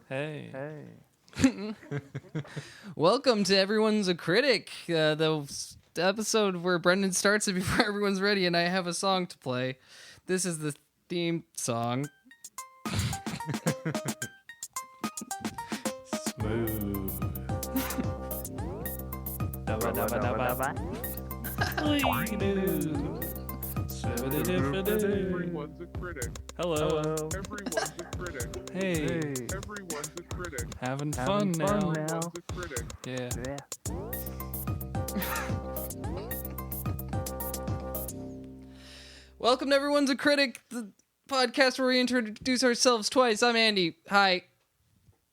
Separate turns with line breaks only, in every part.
Hey.
Welcome to Everyone's a Critic, the episode where Brendan starts it before everyone's ready and I have a song to play. This is the theme song.
Smooth.
Everyone's a critic.
Hello.
Everyone's a critic.
Hey.
Everyone's a critic.
Having fun now.
Everyone's a critic.
Yeah.
Welcome to Everyone's a Critic, the podcast where we introduce ourselves twice. I'm Andy. Hi.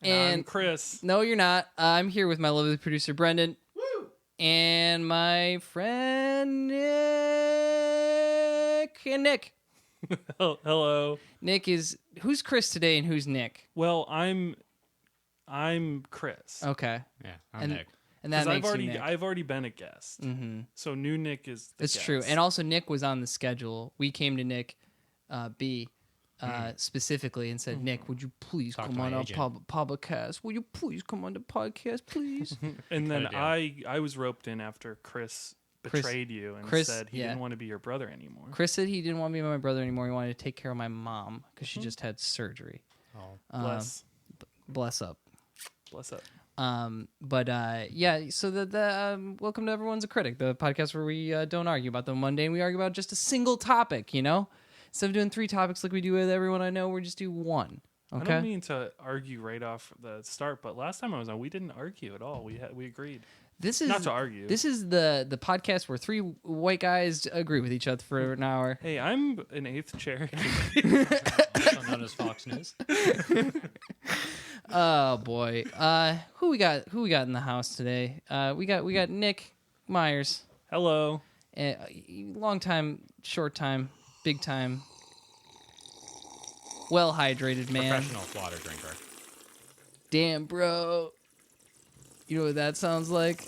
And I'm Chris.
No, you're not. I'm here with my lovely producer, Brendan. Woo! And my friend, Nick. And Nick.
Hello.
Nick is... Who's Chris today and who's Nick?
Well, I'm Chris.
Okay.
Yeah, I'm Nick.
And that
'Cause
makes you Nick.
I've already been a guest.
Mm-hmm.
So new Nick is the
It's
guest.
true. And also Nick was on the schedule. We came to Nick B specifically and said, Nick, would you please
Talk to
come on
my
our
agent.
podcast? Will you please come on the podcast, please?
And then
Good
I was roped in after Chris betrayed you and
Chris-
said he
yeah.
didn't want to be your brother anymore.
Chris said he didn't want me and my brother anymore. He wanted to take care of my mom because she just had surgery.
Oh,
Bless.
Bless up.
Bless up.
Yeah, so welcome to Everyone's a Critic, the podcast where we don't argue about the mundane. We argue about just a single topic, you know? Instead of doing 3 topics like we do with everyone I know, we just do 1.
I
Okay?
don't mean to argue right off the start, but last time I was on, we didn't argue at all. We agreed.
This is
Not to argue.
This is the podcast where 3 white guys agree with each other for an hour.
Hey, I'm an 8th Cherokee.
also known as Fox News.
Oh boy. Who we got in the house today? We got Nick Myers.
Hello.
Long time, short time, big time. Well hydrated man.
Professional water drinker.
Damn, bro. You know what that sounds like?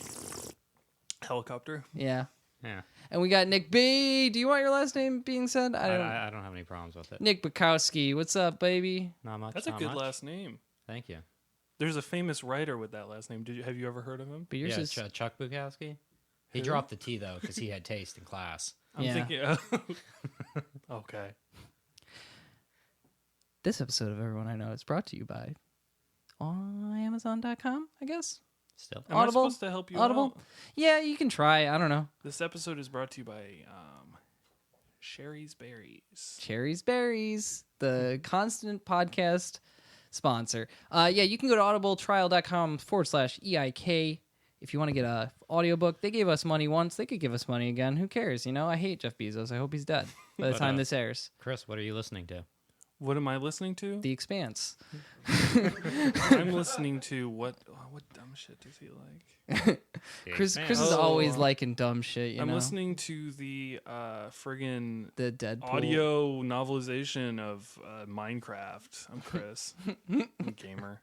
Helicopter.
Yeah.
Yeah,
And we got Nick B. Do you want your last name being said?
I don't have any problems with it.
Nick Bukowski. What's up, baby?
Not much.
That's a
not
good
much.
last name.
Thank you.
There's a famous writer with that last name. Have you ever heard of him?
But yours
Yeah,
is
Chuck Bukowski. He
Who?
dropped the T though because he had taste in class.
I'm
Yeah.
thinking. Okay.
This episode of Everyone I Know is brought to you by Amazon.com, I guess.
Still,
Am
Audible?
I supposed to help you
Audible?
out?
Yeah, you can try. I don't know.
This episode is brought to you by Sherry's Berries.
Cherries Berries, the constant podcast sponsor. Yeah, you can go to audibletrial.com/EIK if you want to get a audiobook. They gave us money once. They could give us money again. Who cares? You know, I hate Jeff Bezos. I hope he's dead by the time this airs.
Chris, what are you listening to?
What am I listening to?
The Expanse.
I'm listening to what dumb shit does he like?
Chris is
Oh.
always liking dumb shit, you
I'm
know?
listening to the friggin'
The Deadpool.
audio novelization of Minecraft. I'm Chris. I'm a gamer.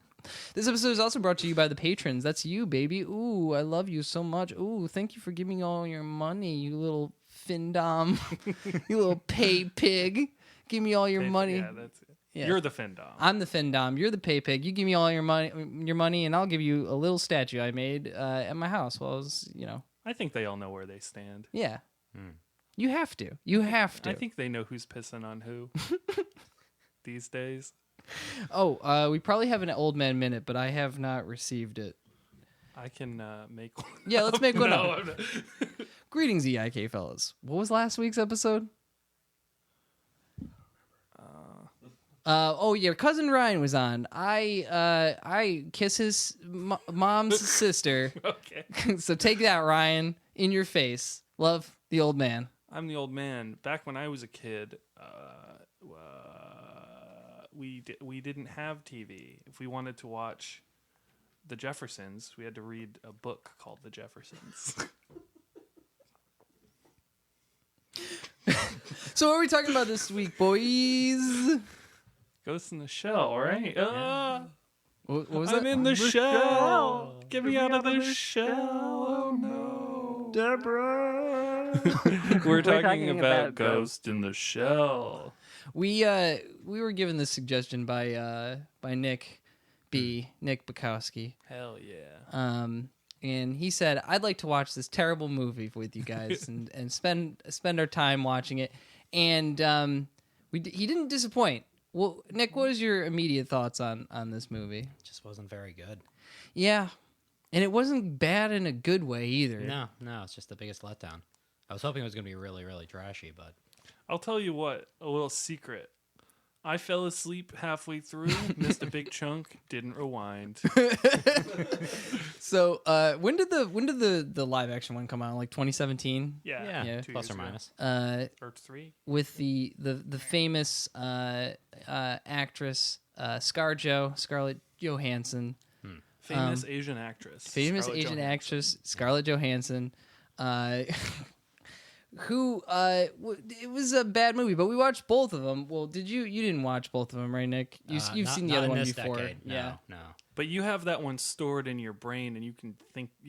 This episode is also brought to you by the patrons. That's you, baby. Ooh, I love you so much. Ooh, thank you for giving me all your money, you little findom. You little pay pig. Give me all your money.
Yeah, that's it.
Yeah.
You're the Findom.
I'm the findom. You're the pay pig. You give me all your money, and I'll give you a little statue I made at my house. Well, I was,
I think they all know where they stand.
yeah. You have to. You have to.
I think they know who's pissing on who these days.
Oh, we probably have an old man minute, but I have not received it.
I can make one.
Yeah, let's make one
No,
up.
I'm not.
Greetings, EIK fellas. What was last week's episode? Your cousin Ryan was on. I kiss his mom's sister.
Okay.
So take that, Ryan, in your face. Love the old man.
I'm the old man. Back when I was a kid, we didn't have TV. If we wanted to watch The Jeffersons, we had to read a book called The Jeffersons.
So what are we talking about this week, boys?
Ghost in the Shell, right?
What was
I'm
that?
in the shell. Get me out of the shell. Oh no, Deborah. We're talking about Ghost in the Shell.
We were given this suggestion by Nick B, Nick Bukowski.
Hell yeah.
And he said, I'd like to watch this terrible movie with you guys and spend our time watching it. And he didn't disappoint. Well, Nick, what was your immediate thoughts on this movie?
It just wasn't very good.
Yeah. And it wasn't bad in a good way either.
No, it's just the biggest letdown. I was hoping it was going to be really, really trashy, but...
I'll tell you what, a little secret. I fell asleep halfway through, missed a big chunk, didn't rewind.
So, when did the live action one come out? Like 2017?
Yeah, 2
plus
years
or
ago.
minus.
Or 3.
With the famous actress Scarlett Johansson.
Famous Asian actress.
Famous
Scarlett
Asian
Johansson.
actress Scarlett Johansson. Who it was a bad movie, but we watched both of them. Well, you didn't watch both of them, right, Nick? You've seen the
not
other
in
one
this
before.
decade.
Yeah.
No.
But you have that one stored in your brain, and you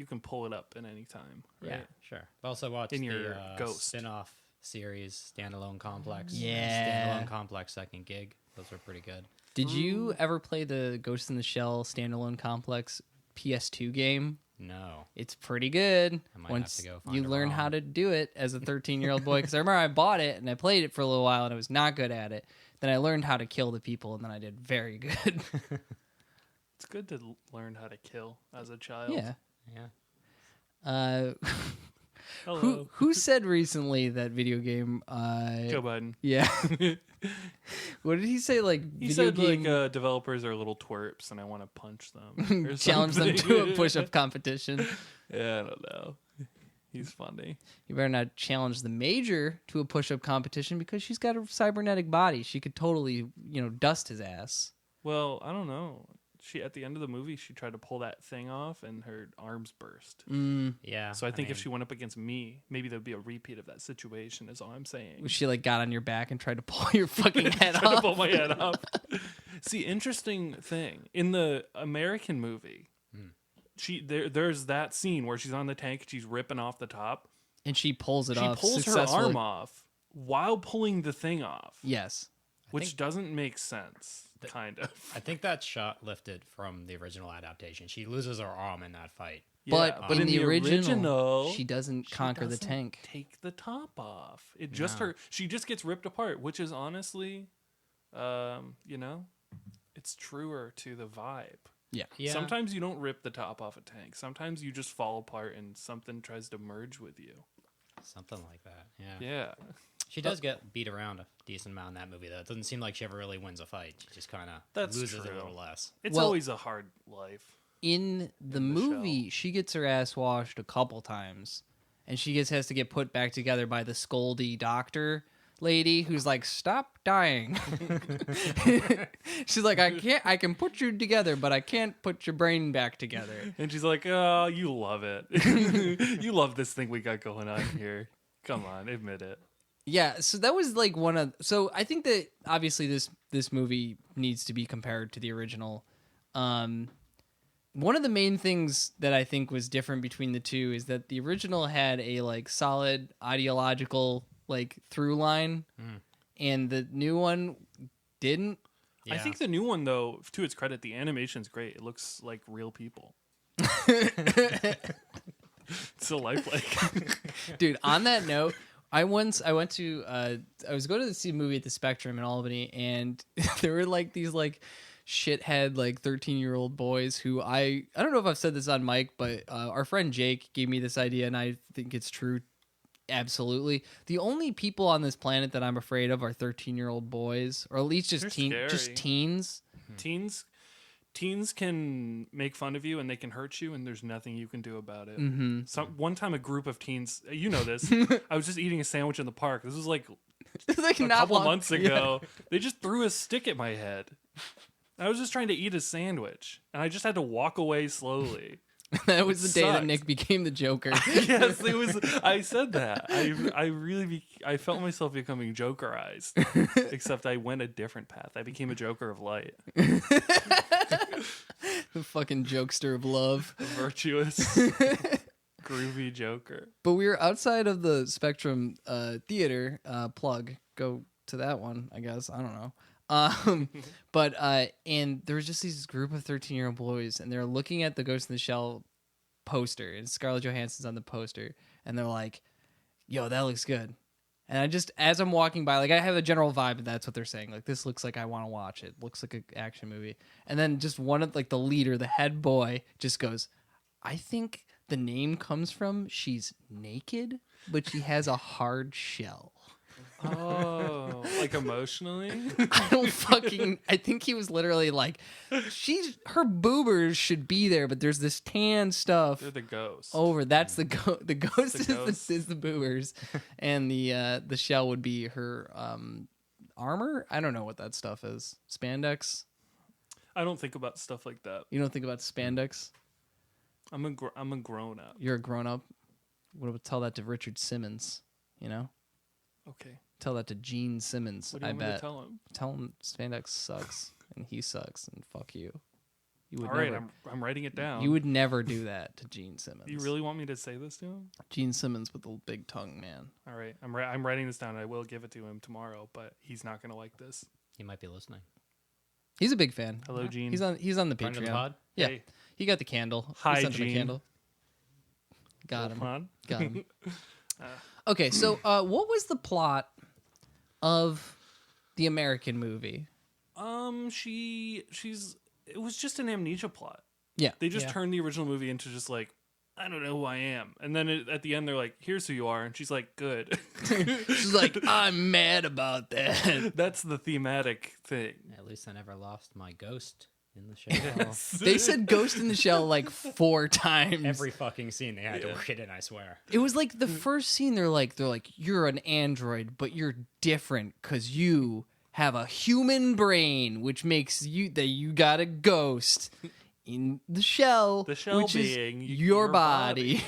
can pull it up at any time. Right?
Yeah, sure. I've also watched
In
the
your Ghost.
spin-off series, Standalone Complex.
Yeah.
Standalone Complex Second Gig. Those were pretty good.
Did you ever play the Ghost in the Shell Standalone Complex PS2 game?
No.
It's pretty good.
I might
Once
have to go find
you
a
learn
ROM.
how to do it as a 13-year-old boy. Because I remember I bought it and I played it for a little while and I was not good at it. Then I learned how to kill the people and then I did very good.
It's good to learn how to kill as a child.
Yeah.
Yeah.
Hello.
Who said recently that video game?
Joe Biden.
Yeah. What did he say? Like
He
video
said
game
developers are little twerps, and I want to punch them. or
challenge them to
something.
a push-up competition.
Yeah, I don't know. He's funny.
You better not challenge the major to a push-up competition because she's got a cybernetic body. She could totally, dust his ass.
Well, I don't know. She at the end of the movie, she tried to pull that thing off, and her arms burst.
Yeah.
So I think if she went up against me, maybe there'd be a repeat of that situation. Is all I'm saying.
She like got on your back and tried to pull your fucking head
Tried to
off.
pull my head off. See, interesting thing in the American movie, there's that scene where she's on the tank, she's ripping off the top.
And she pulls it
She
off.
pulls her
successfully.
arm off while pulling the thing off,
Yes.
which doesn't make sense. Kind of.
I think that shot lifted from the original adaptation. She loses her arm in that fight.
But
but
in the original,
she
she doesn't conquer the
doesn't
tank.
Take the top off. It just her. She just gets ripped apart, which is honestly, it's truer to the vibe.
Yeah.
Yeah.
Sometimes you don't rip the top off a tank. Sometimes you just fall apart and something tries to merge with you.
Something like that. Yeah.
Yeah.
She does get beat around a decent amount in that movie, though. It doesn't seem like she ever really wins a fight. She just kind of
That's
loses
true.
a little less.
It's
Well-
always a hard life.
In the movie, she gets her ass washed a couple times, and she has to get put back together by the scoldy doctor lady who's like, "Stop dying." She's like, I can put you together, but I can't put your brain back together."
And she's like, "Oh, you love it. You love this thing we got going on here. Come on, admit it."
Yeah, so that was like so I think that obviously this movie needs to be compared to the original. One of the main things that I think was different between the two is that the original had a like solid ideological like through line, and the new one didn't.
Yeah.
I think the new one, though, to its credit, the animation's great. It looks like real people. It's so lifelike.
Dude, on that note, I was going to see a movie at the Spectrum in Albany, and there were like these like shithead like 13-year-old boys who I don't know if I've said this on mic, but our friend Jake gave me this idea, and I think it's true. Absolutely, the only people on this planet that I'm afraid of are 13-year-old boys, or at least just
They're scary.
teens.
Teens can make fun of you and they can hurt you, and there's nothing you can do about it. One time, a group of teens, you know this, I was just eating a sandwich in the park. This was like
It's like
a
not
couple
long-
months ago. They just threw a stick at my head. I was just trying to eat a sandwich, and I just had to walk away slowly.
That was the day that
sucked.
Nick became the Joker.
Yes, it was. I said that. I felt myself becoming Jokerized, except I went a different path. I became a Joker of light,
The fucking jokester of love.
a virtuous, groovy Joker.
But we were outside of the Spectrum theater. Plug. Go to that one, I guess. I don't know. But and there was just these group of 13-year-old boys, and they're looking at the Ghost in the Shell poster, and Scarlett Johansson's on the poster, and they're like, "Yo, that looks good." And I just, as I'm walking by, like I have a general vibe, and that's what they're saying. Like, this looks like I want to watch it. Looks like an action movie. And then just one of like the leader, the head boy, just goes, "I think the name comes from she's naked, but she has a hard shell."
Oh, like emotionally?
I think he was literally like, her boobers should be there, but there's this tan stuff
They're the ghost.
over. That's the ghost. The ghost
the ghost.
is the boobers, and the shell would be her armor. I don't know what that stuff is. Spandex.
I don't think about stuff like that.
You don't think about spandex.
I'm a grown up.
You're a grown up. What would tell that to Richard Simmons? You know,
Okay.
tell that to Gene Simmons.
What do you
I
want me to
bet.
tell him?
Tell him spandex sucks and he sucks and fuck you. You would
All right,
never.
I'm writing it down.
You would never do that to Gene Simmons.
You really want me to say this to him?
Gene Simmons with the big tongue, man.
All right, I'm writing this down. I will give it to him tomorrow, but he's not gonna like this.
He might be listening.
He's a big fan.
Hello, Gene.
He's on the
Friend of the
Patreon.
pod?
Yeah,
Hey.
he got the candle.
Hi,
He sent him a
Gene.
candle. Got him.
Come on.
Got him. Okay, so what was the plot of the American movie?
It was just an amnesia plot.
Yeah,
They just
Yeah.
turned the original movie into just like, I don't know who I am. And then at the end, they're like, here's who you are. And she's like, good.
she's like, I'm mad about that.
That's the thematic thing.
At least I never lost my ghost in the show.
They said "Ghost in the Shell" like 4 times.
Every fucking scene they had to work it in, I swear.
It was like the first scene. They're like, you're an android, but you're different because you have a human brain, which makes you got a ghost in the shell.
The shell
which
being
is your body.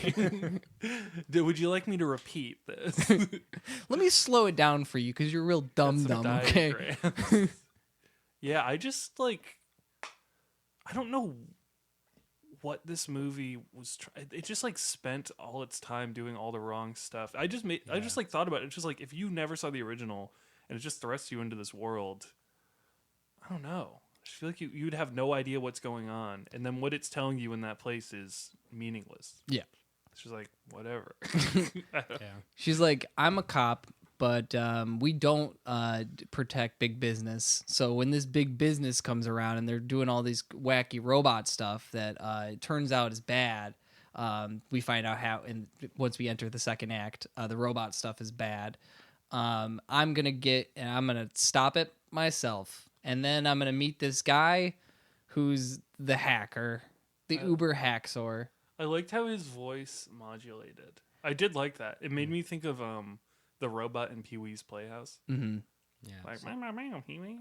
Would you like me to repeat this?
Let me slow it down for you because you're real dumb. Okay.
Diagrams. Yeah, I just like, I don't know what this movie was. It just like spent all its time doing all the wrong stuff. I just like thought about it. It's just like if you never saw the original and it just thrusts you into this world, I don't know. I just feel like you'd have no idea what's going on, and then what it's telling you in that place is meaningless.
Yeah.
It's just like whatever.
Yeah.
She's like, I'm a cop, but we don't protect big business. So when this big business comes around and they're doing all these wacky robot stuff that it turns out is bad, we find out how. And once we enter the second act, the robot stuff is bad. I'm gonna stop it myself, and then I'm gonna meet this guy who's the hacker, the Uber hacksaw.
I liked how his voice modulated. I did like that. It made me think of the robot in Pee-wee's Playhouse.
Mm-hmm.
Yeah.
Like, meow, meow, Pee-wee,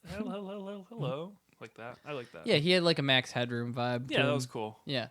hello, like that. I like that.
Yeah, he had like a Max Headroom vibe. to
Yeah, that
him.
was cool.
Yeah.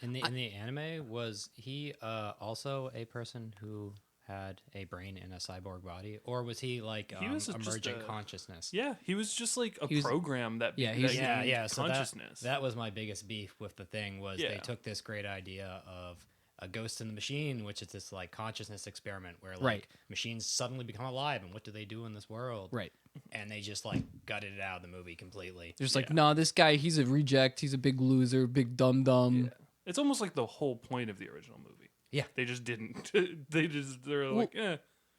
In the anime, was he also a person who had a brain in a cyborg body, or was he like
He was just
emergent
a-
consciousness?
Yeah, he was just like a
He was-
program that
Yeah, he
that
was-
gained
Yeah. So
consciousness.
that was my biggest beef with the thing was they
Yeah.
took this great idea of a ghost in the machine, which is this like consciousness experiment where like
Right.
machines suddenly become alive, and what do they do in this world?
Right.
And they just like gutted it out of the movie completely.
They're just like,
Yeah.
no, this guy, he's a reject. He's a big loser, big dum-dum.
Yeah. It's almost like the whole point of the original movie.
Yeah.
They just didn't. They're like,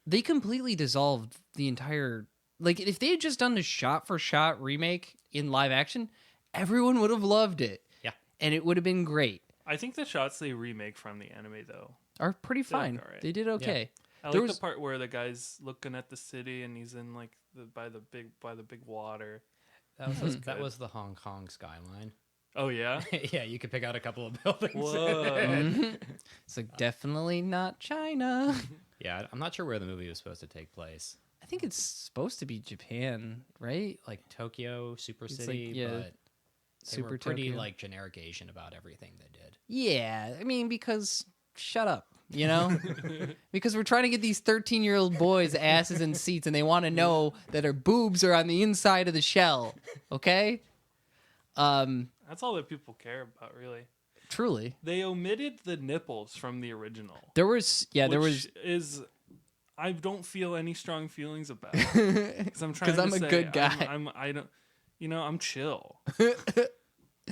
They completely dissolved the entire... Like, if they had just done the shot-for-shot remake in live action, everyone would have loved it.
Yeah.
And it would have been great.
I think the shots they remake from the anime though,
Are pretty
They look
fine.
alright.
They did okay.
I
There
like
was-
the part where the guy's looking at the city and he's in like by the big water.
That was
good.
the Hong Kong skyline.
Oh yeah.
Yeah, you could pick out a couple of buildings.
Whoa.
It's like, definitely not China.
Yeah, I'm not sure where the movie was supposed to take place.
I think it's supposed to be Japan, right? Like,
Tokyo, Super
It's like,
City,
yeah,
but they
Super
were pretty
Tokyo.
like generic Asian about everything they did.
yeah. I mean, because... Shut up. You know? Because we're trying to get these 13-year-old boys asses in seats, and they want to know that their boobs are on the inside of the shell. Okay?
That's all that people care about, really.
Truly.
They omitted the nipples from the original.
There was... Yeah, there
which
was...
is I don't feel any strong feelings about it. Because I'm trying.
'Cause I'm
to
a
say,
good guy.
I don't. I'm chill.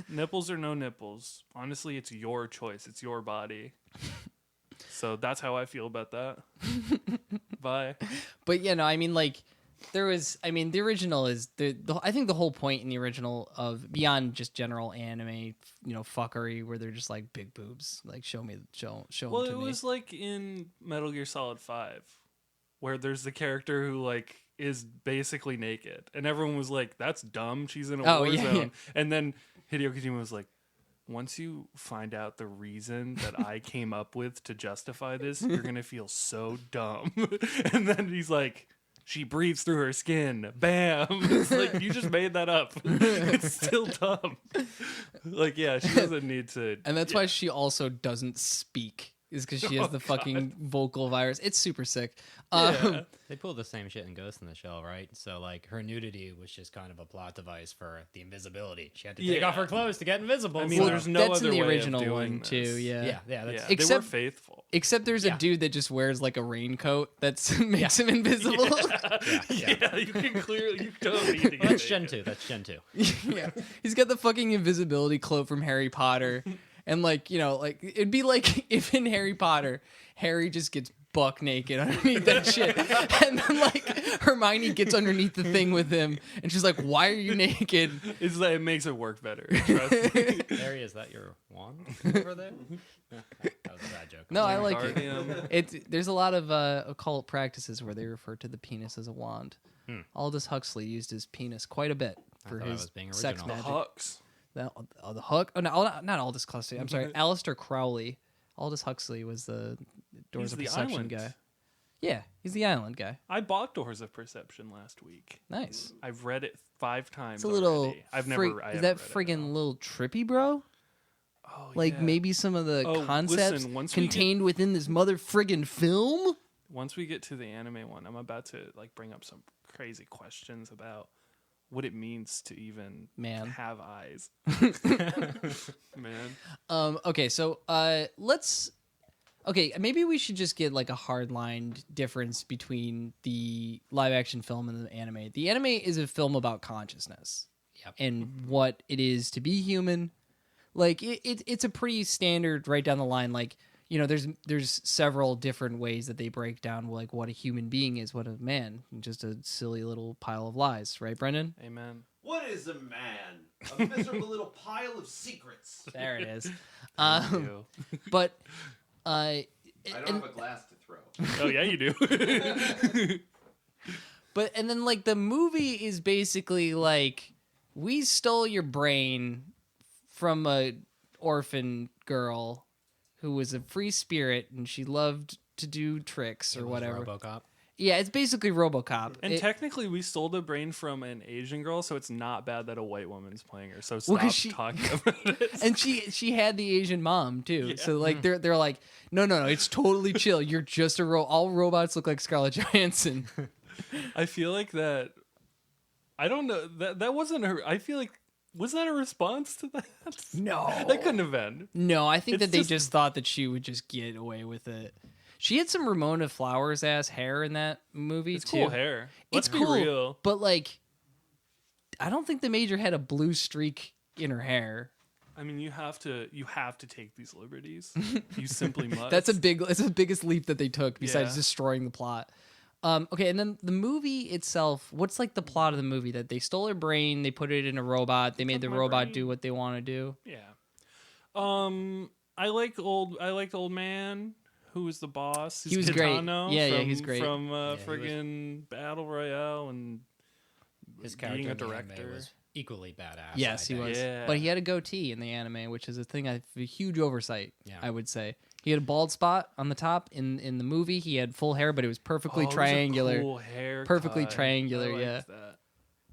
Nipples or no nipples. Honestly, it's your choice. It's your body. So that's how I feel about that. Bye.
But I mean, like, the original is I think the whole point in the original of beyond just general anime, fuckery where they're just like big boobs, like show them to
Well,
me.
it was like in Metal Gear Solid 5, where there's the character who like is basically naked, and everyone was like, "That's dumb. She's in a war zone."
Yeah.
And then Hideo Kojima was like, "Once you find out the reason that I came up with to justify this, you're gonna feel so dumb." And then he's like, "She breathes through her skin. Bam!" It's like, you just made that up. It's still dumb. Like, yeah, she doesn't need to.
And that's why she also doesn't speak, is because she has the fucking vocal virus. It's super sick.
Yeah.
They pulled the same shit in Ghost in the Shell, right? So like her nudity was just kind of a plot device for the invisibility. She had to take
Yeah.
off her clothes to get invisible.
I mean,
so-
there's no
that's
other
in the
way
original
of doing
one
this.
too.
yeah, that's
Yeah, they were
Except-
faithful.
Except there's a
Yeah.
dude that just wears like a raincoat that makes him invisible.
yeah.
You can clearly, you don't need to get
Well, that's Gen
naked.
2. That's Gen 2.
Yeah, he's got the fucking invisibility cloak from Harry Potter, and like like it'd be like if in Harry Potter, Harry just gets buck naked underneath that shit, and then like Hermione gets underneath the thing with him, and she's like, "Why are you naked?"
It's like, it makes it work better. Trust me.
Harry, is that your wand over there? That was a bad joke.
No, I like it.
Wingardium.
There's a lot of occult practices where they refer to the penis as a wand. Aldous Huxley used his penis quite a bit for
thought I
his
was being
sex
original.
The
magic.
Hux.
The hook? Oh, no, not Aldous Huxley. I'm sorry, Aleister Crowley. Aldous Huxley was the Doors
He's
of
the
Perception
island
guy. Yeah, he's the island guy.
I bought Doors of Perception last week.
Nice.
I've read it 5 times.
It's a little.
Already. I've
freak-
never. I
is
haven't
that
read it,
friggin'
though.
little trippy, bro?
Oh,
Like
yeah.
maybe some of the
Oh,
concepts
listen, once we get-
contained within this mother friggin' film.
Once we get to the anime one, I'm about to like bring up some crazy questions about what it means to even
Man.
have eyes. Man.
Okay, so let's. Okay, maybe we should just get like a hard-lined difference between the live-action film and the anime. The anime is a film about consciousness and what it is to be human. Like it's a pretty standard right down the line. Like there's several different ways that they break down like what a human being is, what a man, just a silly little pile of lies, right, Brendan?
Amen.
What is a man? A miserable little pile of secrets.
There it is.
Thank you.
But
I don't have a glass to throw.
Oh yeah, you do.
and then like the movie is basically like we stole your brain from a orphan girl who was a free spirit and she loved to do tricks
It
or
was
whatever.
RoboCop.
Yeah, it's basically RoboCop.
And
It-
technically, we stole the brain from an Asian girl, so it's not bad that a white woman's playing her. So
Well,
stop
'cause she-
talking about it.
and she had the Asian mom too.
Yeah.
So like they're like, no, it's totally chill. You're just a all robots look like Scarlett Johansson.
I feel like that. I don't know that wasn't her. I feel like was that a response to that?
No.
That couldn't have been.
No, I think
It's
that they
just-
just thought that she would just get away with it. She had some Ramona Flowers ass hair in that movie
It's
too.
cool hair. Let's
It's
be
cool,
real.
but like, I don't think the Major had a blue streak in her hair.
I mean, you have to take these liberties. You simply must.
That's the biggest leap that they took besides
Yeah.
destroying the plot. Okay, and then the movie itself. What's like the plot of the movie? That they stole her brain, they put it in a robot, they made the
my
robot
brain.
do what they want to do.
Yeah. I liked old man who was the boss.
He was great.
Kitano
Yeah,
from,
he's great.
From
he was-
friggin' Battle Royale and
His character
being a
in the anime
director.
was equally badass.
Yes,
I
he
think.
was.
Yeah.
But he had a goatee in the anime, which is a thing a huge oversight.
Yeah.
I would say he had a bald spot on the top in the movie. He had full hair, but it was perfectly
Oh, it was a
triangular.
cool haircut.
Perfectly triangular,
I liked
yeah.
that.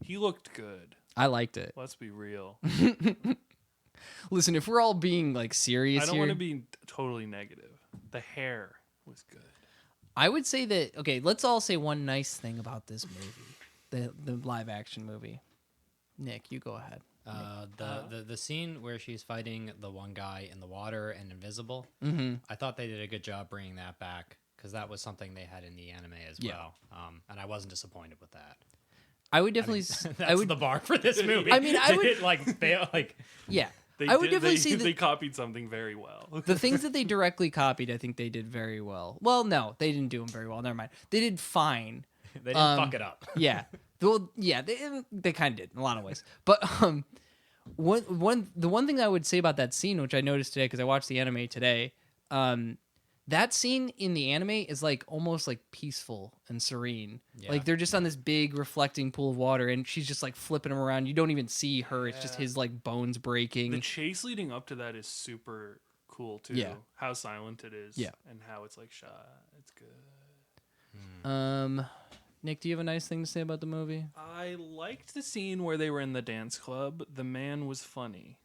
He looked good.
I liked it.
Let's be real.
Listen, if we're all being like serious
I don't
here,
want to be totally negative. The hair was good.
I would say that. Okay, let's all say one nice thing about this movie, the live action movie. Nick, you go ahead.
The scene where she's fighting the one guy in the water and invisible.
Mm-hmm.
I thought they did a good job bringing that back because that was something they had in the anime as
Yeah.
well. And I wasn't disappointed with that.
I would
I
definitely.
mean, that's
I would.
the bar for this movie.
I mean, I
To
would-
hit, like fail, like
Yeah.
They
I would
did-
definitely
they,
say that
they copied something very well.
the things that they directly copied, I think they did very well. Well, no, they didn't do them very well. Never mind. They did fine.
they didn't fuck it up.
Yeah. Well, yeah, they kind of did in a lot of ways. But the one thing I would say about that scene, which I noticed today because I watched the anime today, that scene in the anime is like almost like peaceful and serene.
Yeah.
Like they're just on this big reflecting pool of water, and she's just like flipping him around. You don't even see her; it's just his like bones breaking.
The chase leading up to that is super cool too.
Yeah.
How silent it is.
Yeah.
And how it's like shot. It's good.
Nick, do you have a nice thing to say about the movie?
I liked the scene where they were in the dance club. The man was funny.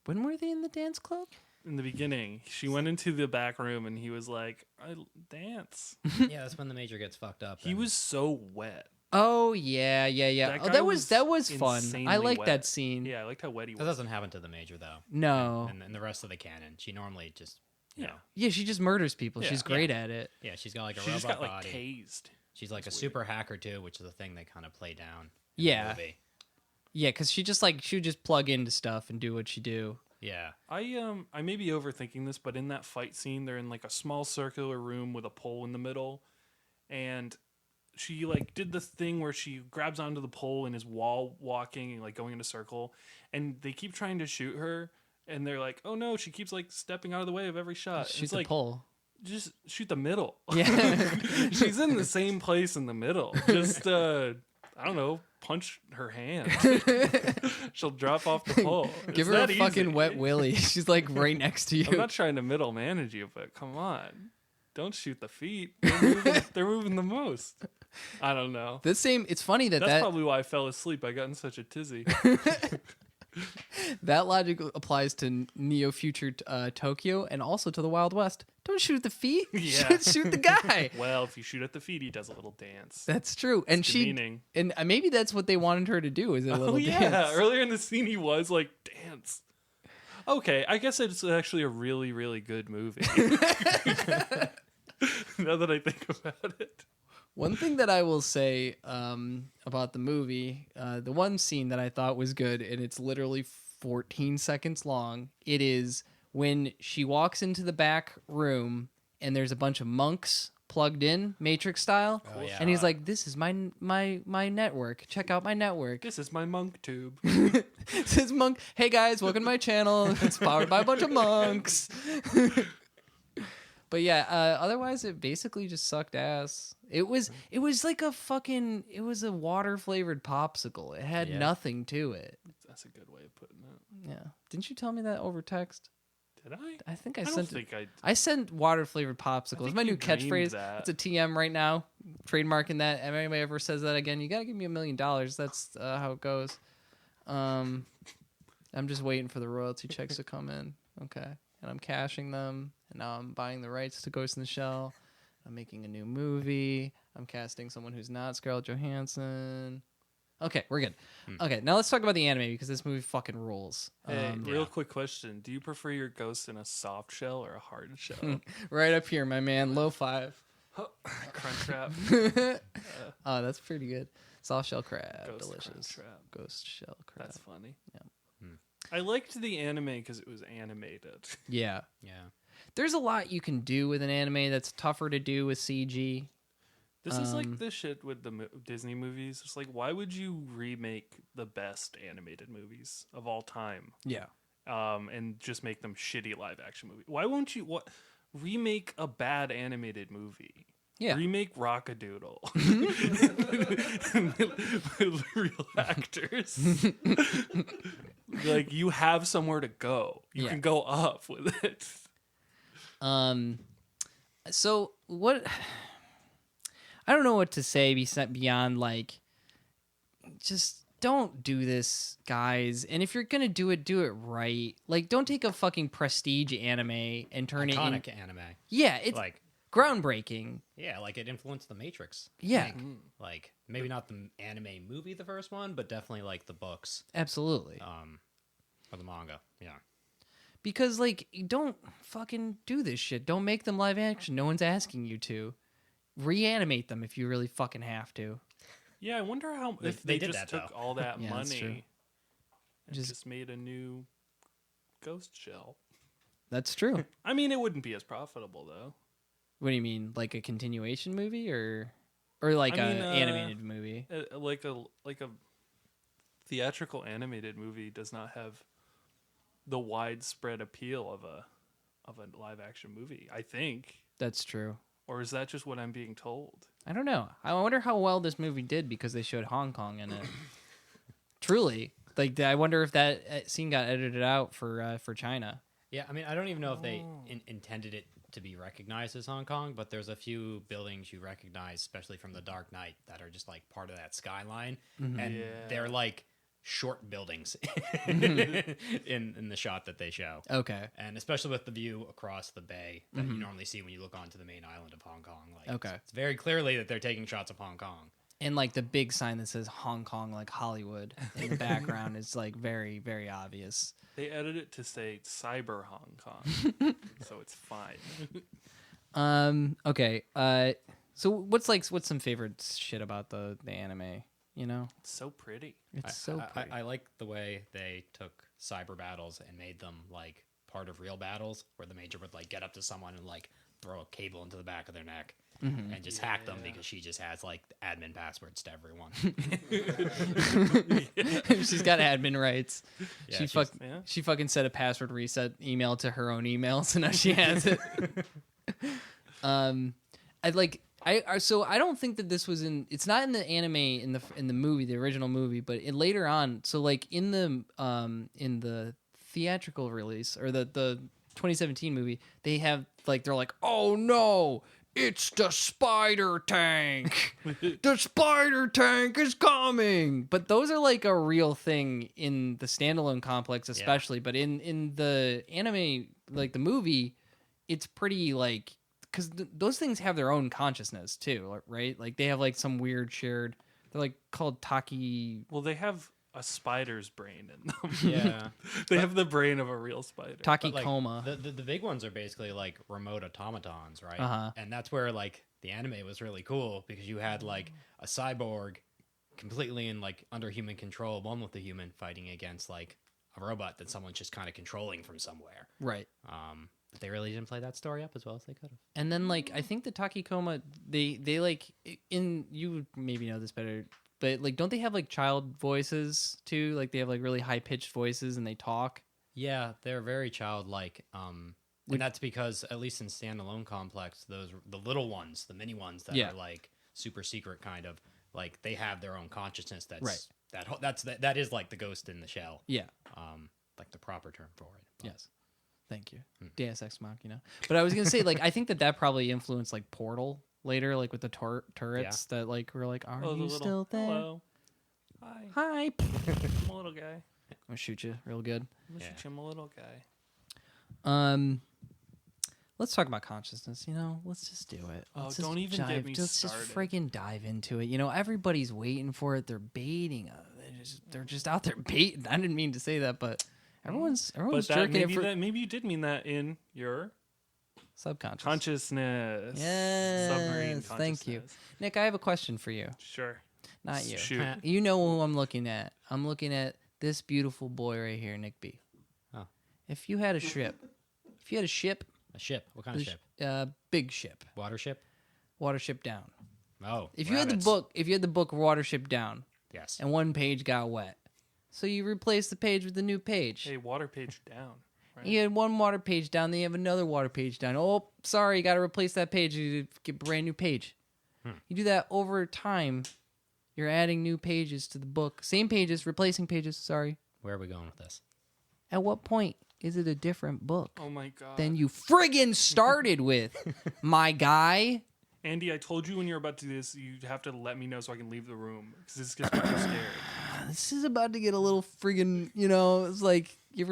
When were they in the dance club?
In the beginning, she went into the back room and he was like, "I dance."
Yeah, that's when the major gets fucked up.
He
and-
was so wet.
Oh yeah.
That
Oh,
guy
that was fun. I
insanely
like
wet.
that scene.
Yeah, I liked how wet he
That
was.
doesn't happen to the major though.
No.
And the rest of the canon, she normally just you
Yeah.
know,
Yeah, she just murders people.
Yeah.
She's great at it.
yeah, she's got like a
She just
robot
got like
body.
tased.
She's like
That's
a
weird.
super hacker too, which is the thing they kind of play down. In
Yeah.
the movie.
Yeah, because she would just plug into stuff and do what she do.
Yeah.
I may be overthinking this, but in that fight scene, they're in like a small circular room with a pole in the middle, and she like did this thing where she grabs onto the pole and is wall walking and like going in a circle, and they keep trying to shoot her, and they're like, "Oh no!" She keeps like stepping out of the way of every shot.
Shoot
It's
the
like,
pole.
just shoot the middle.
Yeah.
She's in the same place in the middle. Just I don't know, punch her hand. She'll drop off the pole.
Give
It's
her a
that
fucking
easy.
wet willy. She's like right next to
I'm
you.
not trying to middle manage you, but come on. Don't shoot the feet. They're moving the most. I don't know.
It's funny that
That's probably why I fell asleep. I got in such a tizzy.
that logic applies to Neo Future Tokyo and also to the Wild West. Don't shoot the feet.
Yeah.
shoot the guy.
Well, if you shoot at the feet, he does a little dance.
That's true. And
demeaning.
and maybe that's what they wanted her to do is a little
Oh yeah.
dance.
Earlier in the scene, he was like, dance. Okay, I guess it's actually a really, really good movie. Now that I think about it.
One thing that I will say about the movie, the one scene that I thought was good, and it's literally 14 seconds long, it is when she walks into the back room and there's a bunch of monks plugged in, Matrix style,
Oh, yeah.
and he's like, "This is my network. Check out my network."
This is my monk tube.
This is monk. Hey guys, welcome to my channel. It's powered by a bunch of monks. But yeah, otherwise it basically just sucked ass. It was like it was a water flavored popsicle. It had
Yeah.
nothing to it.
That's a good way of putting it.
Yeah. Didn't you tell me that over text?
Did I?
I think I
I don't
sent it.
think I.
I sent water flavored popsicle. It's
think
my new
you dreamed
catchphrase.
that.
It's a TM right now. Trademarking that. If anybody ever says that again, you gotta give me $1 million. That's how it goes. I'm just waiting for the royalty checks to come in. Okay, and I'm cashing them, and now I'm buying the rights to Ghost in the Shell. I'm making a new movie. I'm casting someone who's not Scarlett Johansson. Okay, we're good. Okay, now let's talk about the anime because this movie fucking rules.
Hey, real
yeah.
quick question: do you prefer your ghost in a soft shell or a hard shell?
Right up here, my man. Low 5.
Crunch wrap,
Oh, that's pretty good. Soft shell crab,
ghost
delicious.
crunch wrap.
Ghost shell crab.
That's funny.
Yeah.
I liked the anime because it was animated.
Yeah.
Yeah.
There's a lot you can do with an anime that's tougher to do with CG.
This is like this shit with the Disney movies. It's like, why would you remake the best animated movies of all time?
Yeah.
And just make them shitty live action movies. Why won't you remake a bad animated movie?
Yeah.
Remake Rock-a-Doodle with real actors. Like, you have somewhere to go. You
Yeah.
can go up with it.
So what? I don't know what to say beyond like, just don't do this, guys. And if you're gonna do it right. Like, don't take a fucking prestige anime and turn it
Iconic
in.
anime.
Yeah, it's
Like,
groundbreaking.
yeah, like it influenced The Matrix. I
Yeah.
think. Like maybe not the anime movie, the first one, but definitely like the books,
Absolutely.
or the manga. Yeah.
Because like, don't fucking do this shit. Don't make them live action. No one's asking you to. Reanimate them if you really fucking have to.
Yeah, I wonder how if
They
they
did
just
that,
took
though.
all that
Yeah, that's true.
money and
Just-
just made a new ghost shell.
That's true.
I mean, it wouldn't be as profitable though.
What do you mean, like a continuation movie, or like
I
a
mean,
animated movie?
Like a theatrical animated movie does not have the widespread appeal of a live action movie, I think.
That's true.
Or is that just what I'm being told?
I don't know. I wonder how well this movie did because they showed Hong Kong in it. Truly, like I wonder if that scene got edited out for China.
Yeah, I mean, I don't even know if they intended it to be recognized as Hong Kong, but there's a few buildings you recognize, especially from The Dark Knight, that are just like part of that skyline, and
Yeah.
they're like short buildings in the shot that they show.
Okay.
And especially with the view across the bay that you normally see when you look onto the main island of Hong Kong. Like,
Okay.
it's very clearly that they're taking shots of Hong Kong.
And like the big sign that says Hong Kong, like Hollywood, in the background is like very, very obvious.
They edited it to say Cyber Hong Kong, so it's fine.
Okay. So what's some favorite shit about the anime? You know,
It's so pretty.
it's so pretty.
I like the way they took cyber battles and made them like part of real battles, where the major would like get up to someone and like throw a cable into the back of their neck and just hack them because she just has like admin passwords to everyone.
She's got admin rights.
Yeah,
she
she's-
she fucking set a password reset email to her own email, so now she has it. So I don't think that this was in. It's not in the anime in the movie, the original movie, but later on. So like in the theatrical release or the 2017 movie, they have like they're like, oh no. It's the spider tank. The spider tank is coming. But those are like a real thing in the standalone complex, especially. But in the anime, like the movie, it's pretty like because those things have their own consciousness too, right? Like they have like some weird shared. They're like called Taki.
Well, they have a spider's brain in them.
Yeah.
They have the brain of a real spider.
But,
Taki
like,
Coma.
The big ones are basically like remote automatons, right?
Uh-huh.
And that's where like the anime was really cool because you had like a cyborg completely in like under human control, one with the human fighting against like a robot that someone's just kind of controlling from somewhere.
Right.
But they really didn't play that story up as well as they could have.
And then like I think the Taki Coma, they like in you would maybe know this better. But like, don't they have like child voices too? Like they have like really high pitched voices and they talk.
Yeah, they're very childlike. And that's because at least in standalone complex, the little ones, the mini ones that are like super secret kind of like they have their own consciousness. That's
Right.
that is like the ghost in the shell.
Yeah.
Like the proper term for it. But-
Yes. Thank you. Deus Ex Machina. But I was gonna say like I think that probably influenced like Portal later, like with the turrets that like were like, are
Oh, the
you
little,
still there?
Hello. Hi.
Hi.
I'm a little guy.
I'm gonna shoot you real good.
I'm a little guy.
Let's talk about consciousness. You know, let's just do it.
Oh,
Let's
don't
just
even get me
Let's
started.
just freaking dive into it. You know, everybody's waiting for it. They're baiting. They're just out there baiting. I didn't mean to say that, but everyone's
But
jerking it for
maybe you did mean that in your
subconscious.
consciousness.
Yes,
Submarine
thank you.
consciousness.
Nick, I have a question for you.
Sure.
Not you.
Shoot.
You know who I'm looking at. I'm looking at this beautiful boy right here, Nick B.
Oh.
If you had a ship,
A ship. What kind of ship?
Big ship,
Water ship?
Watership Down.
Oh.
If you had
rabbits.
the book Watership Down,
Yes.
and one page got wet, so you replace the page with a new page.
Hey, water page down. Right?
You had one water page down, then you have another water page down. Oh, sorry, you got to replace that page. You get a brand new page. You do that over time. You're adding new pages to the book. Same pages, replacing pages. Sorry.
Where are we going with this?
At what point is it a different book
Oh my god.
than you friggin' started with, my guy?
Andy, I told you when you're about to do this, you have to let me know so I can leave the room because this gets me too scared.
This is about to get a little friggin', you know, it's like you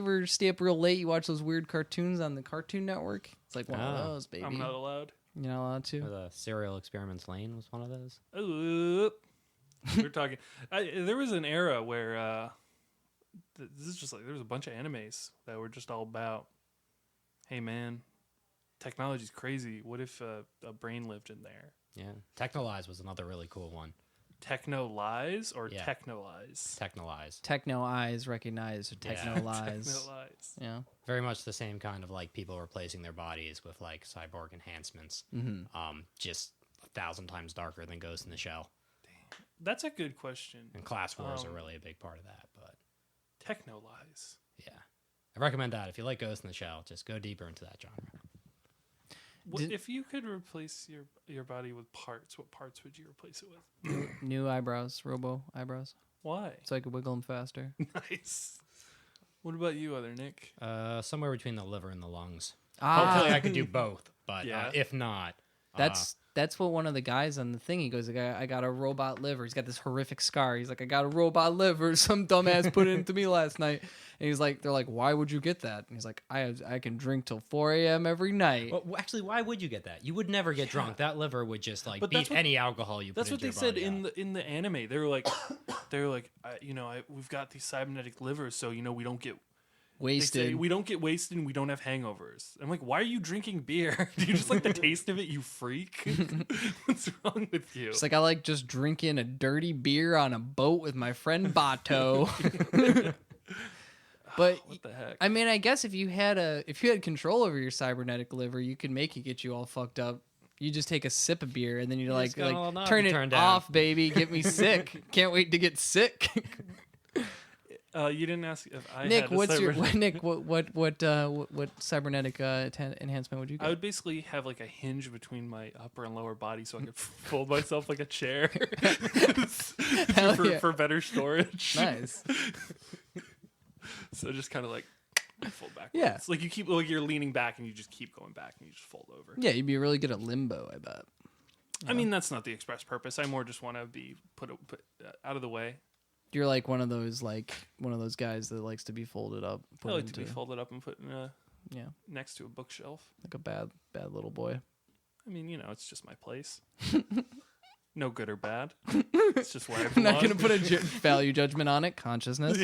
ever stay up real late, you watch those weird cartoons on the Cartoon Network? It's like one of
Oh.
those, baby.
I'm not allowed.
You're not allowed to?
The Serial Experiments Lane was one of those.
We're talking. There was an era where this is just like there's a bunch of animes that were just all about, hey man, technology's crazy. What if a brain lived in there?
Yeah. Technolize was another really cool one.
Techno lies or
Yeah.
techno lies?
Technolize.
Techno eyes recognize or techno lies.
Techno lies.
Yeah.
Very much the same kind of like people replacing their bodies with like cyborg enhancements. Just 1,000 times darker than Ghost in the Shell.
That's a good question.
And class wars are really a big part of that. But
Techno lies.
yeah, I recommend that. If you like Ghost in the Shell, just go deeper into that genre.
If you could replace your body with parts, what parts would you replace it with?
New eyebrows, robo eyebrows,
Why?
so I could wiggle them faster.
Nice. What about you, other Nick?
Somewhere between the liver and the lungs.
Ah,
Hopefully, I could do both. But
Yeah.
if not,
that's what one of the guys on the thing, he goes, I got a robot liver. He's got this horrific scar. He's like, I got a robot liver. Some dumbass put it into me last night. And he's like, they're like, why would you get that? And he's like, I can drink till 4 a.m. every night.
well, actually, why would you get that? You would never get drunk. That liver would just like
But
beat
that's what-
any alcohol you put
That's what
into
they
your
said
body
in the anime. They were like, we've got these cybernetic livers, so we don't get
Wasted.
They say we don't get wasted and we don't have hangovers. I'm like, why are you drinking beer? Do you just like the taste of it, you freak? What's wrong with you?
It's like I like just drinking a dirty beer on a boat with my friend Bato. But
What the heck?
I mean, I guess if you had control over your cybernetic liver, you could make it get you all fucked up. You just take a sip of beer and then you're
just got a little knob
turn
to
it
turn down.
off, baby. Get me sick. Can't wait to get sick.
You didn't ask if I
Nick,
had a
what's your
cybernetic-
Nick? What cybernetic enhancement would you get?
I would basically have like a hinge between my upper and lower body so I could fold myself like a chair
Hell yeah.
for better storage.
Nice.
So just kind of like fold backwards.
Yeah.
It's like you keep like you're leaning back and you just keep going back and you just fold over.
Yeah, you'd be really good at limbo, I bet.
I mean, that's not the express purpose. I more just want to be put out of the way.
You're like one of those guys that likes to be folded up.
I
Put
like to be
into-
folded up and put in
Yeah,
next to a bookshelf.
like a bad little boy.
I mean, it's just my place. No good or bad. It's just where I
I'm not
belong.
gonna put a value judgment on it. Consciousness.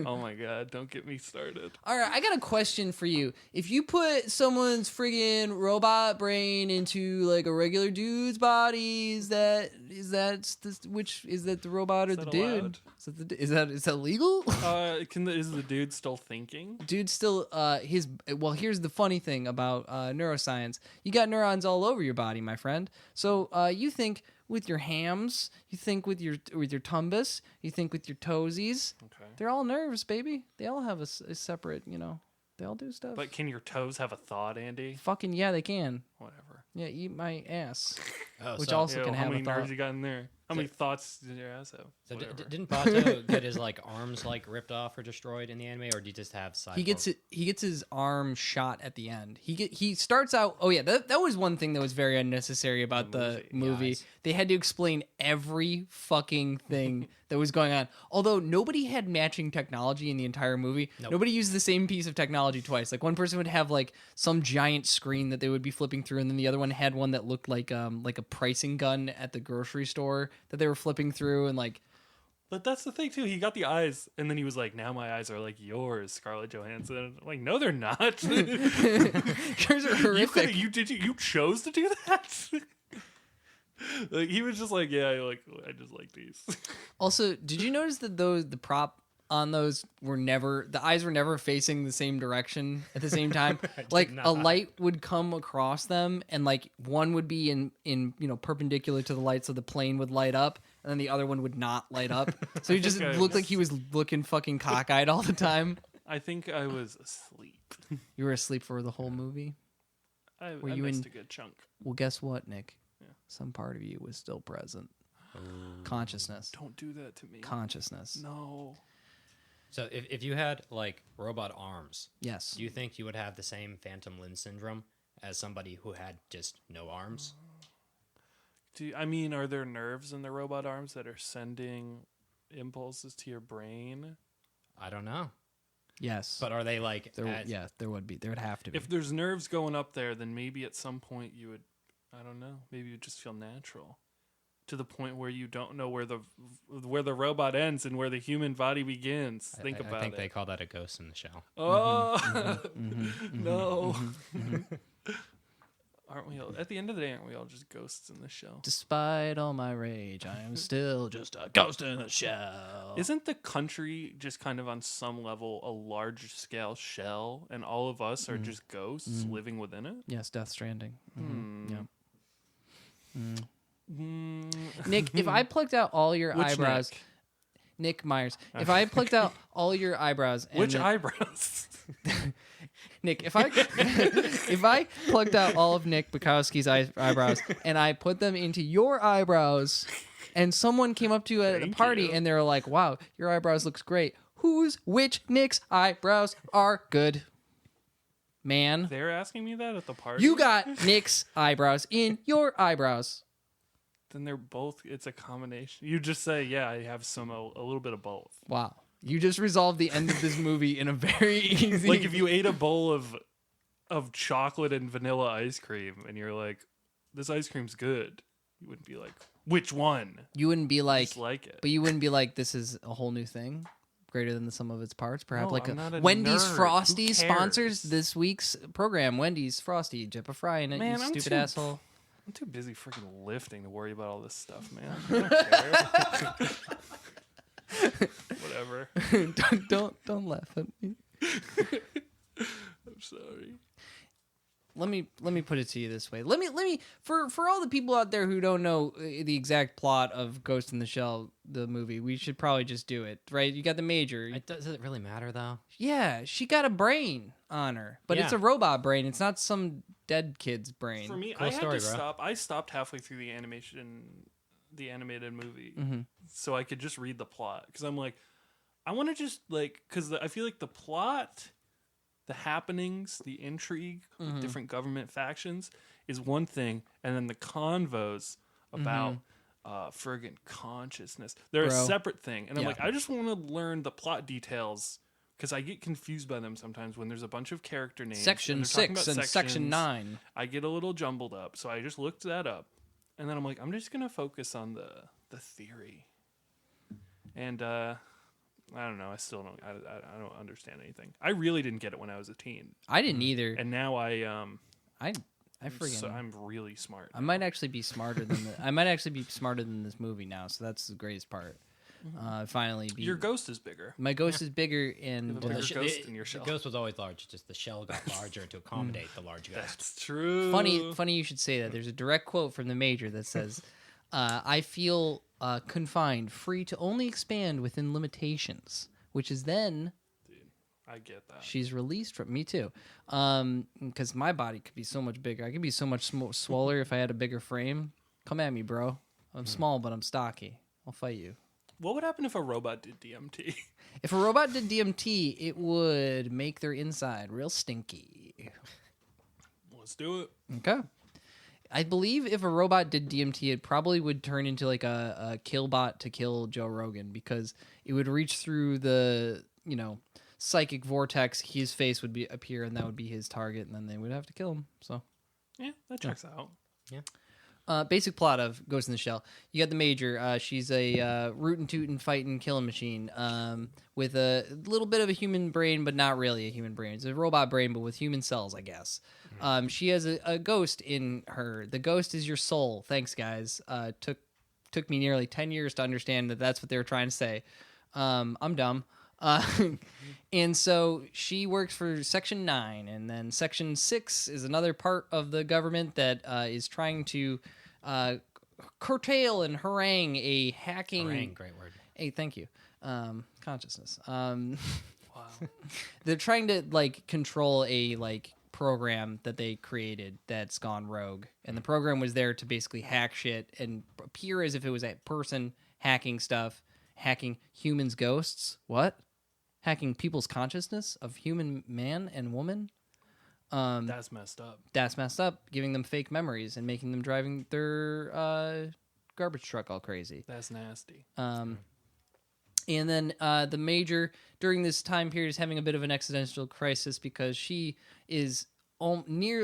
Oh my god! Don't get me started.
All right, I got a question for you. If you put someone's friggin' robot brain into like a regular dude's body, is that the robot or
Is
the
that
dude?
allowed?
Is that legal?
Is the dude still thinking?
Dude, still here's the funny thing about neuroscience. You got neurons all over your body, my friend. So you think with your hams, you think with your tumbus, you think with your toesies.
Okay.
They're all nerves, baby. They all have a separate, they all do stuff.
But can your toes have a thought, Andy?
Fucking yeah, they can.
Whatever.
Yeah, eat my ass.
Oh,
Which
so-
also
Ew,
can
how
have
many
a thought.
nerves you got in there? How many thoughts did your ass have?
So
Whatever.
didn't Bato get his like arms like ripped off or destroyed in the anime, or do you just have cyborg?
He gets his arm shot at the end. He starts out. Oh yeah, that was one thing that was very unnecessary about the movie.
Yes.
They had to explain every fucking thing that was going on. Although nobody had matching technology in the entire movie.
Nope.
Nobody used the same piece of technology twice. Like one person would have like some giant screen that they would be flipping through, and then the other one had one that looked like a pricing gun at the grocery store that they were flipping through, and like.
But that's the thing too. He got the eyes, and then he was like, "Now my eyes are like yours, Scarlett Johansson." I'm like, no, they're not.
Yours are horrific.
You chose to do that. Like he was just like, yeah, I just like these.
Also, did you notice that the prop on those the eyes were never facing the same direction at the same time? Like a light would come across them, and like one would be in perpendicular to the light, so the plane would light up, and then the other one would not light up. So he just
think I
looked
was-
like he was looking fucking cockeyed all the time.
I think I was asleep.
You were asleep for the whole movie.
I
Were you
missed
in-
a good chunk.
Well, guess what, Nick?
Yeah.
Some part of you was still present. Consciousness.
Don't do that to me.
Consciousness.
No.
So if you had like robot arms,
Yes.
do you think you would have the same phantom limb syndrome as somebody who had just no arms?
Are there nerves in the robot arms that are sending impulses to your brain?
I don't know,
Yes.
but are they like?
There would be. There would have to be.
If there's nerves going up there, then maybe at some point you would, I don't know, maybe you'd just feel natural. to the point where you don't know where the robot ends and where the human body begins. Think about it.
I think they call that a ghost in the shell.
Oh no! Aren't we all, at the end of the day? Aren't we all just ghosts in the shell?
Despite all my rage, I am still just a ghost in a shell.
Isn't the country just kind of on some level a large scale shell, and all of us are just ghosts living within it?
Yes, Death Stranding. Yeah. Nick, if I plucked out all your
Which
eyebrows, Nick Myers, if I plucked out all your eyebrows, and
Which eyebrows?
Nick, if I plucked out all of Nick Bukowski's eyebrows and I put them into your eyebrows, and someone came up to you at a
Thank
party
you.
and they're like, "Wow, your eyebrows looks great." Which Nick's eyebrows are good? Man,
They're asking me that at the party.
you got Nick's eyebrows in your eyebrows.
Then they're both. It's a combination. You just say, "Yeah, I have a little bit of both."
Wow. You just resolved the end of this movie in a very easy...
Like if you ate a bowl of chocolate and vanilla ice cream, and you're like, "This ice cream's good," you wouldn't be like, "Which one?"
You wouldn't be like...
Just like it.
But you wouldn't be like, "This is a whole new thing, greater than the sum of its parts." Perhaps
No,
like
I'm not a
Wendy's
nerd. Who
Frosty
cares?
sponsors this week's program. Wendy's Frosty, dip a fry in it,
Man,
you
I'm
stupid
too-
asshole.
I'm too busy freaking lifting to worry about all this stuff, man. I don't care. Whatever.
don't laugh at me.
I'm sorry.
Let me put it to you this way. Let me for all the people out there who don't know the exact plot of Ghost in the Shell, the movie, we should probably just do it, right? You got the major.
Does it really matter though?
Yeah, she got a brain on her, but it's
Yeah.
a robot brain. It's not some dead kid's brain.
For me,
Cool
I had
story,
to
bro.
stop. I stopped halfway through the animated movie,
Mm-hmm.
so I could just read the plot because I'm like, I want to just like because I feel like the plot, the happenings, the intrigue,
Mm-hmm.
with different government factions is one thing, and then the convos about friggin' consciousness, they're a
Bro.
separate thing. And I'm
Yeah.
like, I just want to learn the plot details. Because I get confused by them sometimes when there's a bunch of character names.
Section
and they're talking
6
about
and Section
sections.
9.
I get a little jumbled up, so I just looked that up, and then I'm like, I'm just gonna focus on the theory, and I don't know, I still don't, I don't understand anything. I really didn't get it when I was a teen,
I didn't either.
and now I
friggin'
I'm really smart.
I might actually be smarter than I might actually be smarter than this movie now. So that's the greatest part. Finally,
Your ghost is bigger.
my ghost is bigger and
You have a bigger
sh-
ghost
the-
in your shell.
The ghost was always large. Just the shell got larger to accommodate the large ghost.
That's true.
funny you should say that. There's a direct quote from the major that says, "I feel confined, free to only expand within limitations," which is then
I get that.
she's released from me too, because my body could be so much bigger. I could be so much swoller if I had a bigger frame. Come at me, bro. I'm small, but I'm stocky. I'll fight you.
What would happen if a robot did DMT?
If a robot did DMT, it would make their inside real stinky.
Let's do it.
Okay. I believe if a robot did DMT, it probably would turn into like a kill bot to kill Joe Rogan, because it would reach through the, psychic vortex. His face would appear, and that would be his target, and then they would have to kill him. So,
Yeah, that checks out.
basic plot of Ghost in the Shell. You got the major. She's a rootin' tootin' fighting killing machine with a little bit of a human brain, but not really a human brain. It's a robot brain, but with human cells, I guess. She has a ghost in her. The ghost is your soul. Thanks, guys. Took me nearly 10 years to understand that that's what they were trying to say. I'm dumb. And so she works for Section 9, and then Section 6 is another part of the government that is trying to curtail and harangue a hacking...
Harangue, great word.
Hey, thank you. Consciousness.
Wow.
They're trying to, control a, program that they created that's gone rogue. And the program was there to basically hack shit and appear as if it was a person hacking stuff, hacking humans' ghosts. What? Hacking people's consciousness of human man and woman?
That's messed up.
That's messed up, giving them fake memories and making them driving their garbage truck all crazy.
That's nasty.
And then the major, during this time period, is having a bit of an existential crisis because she is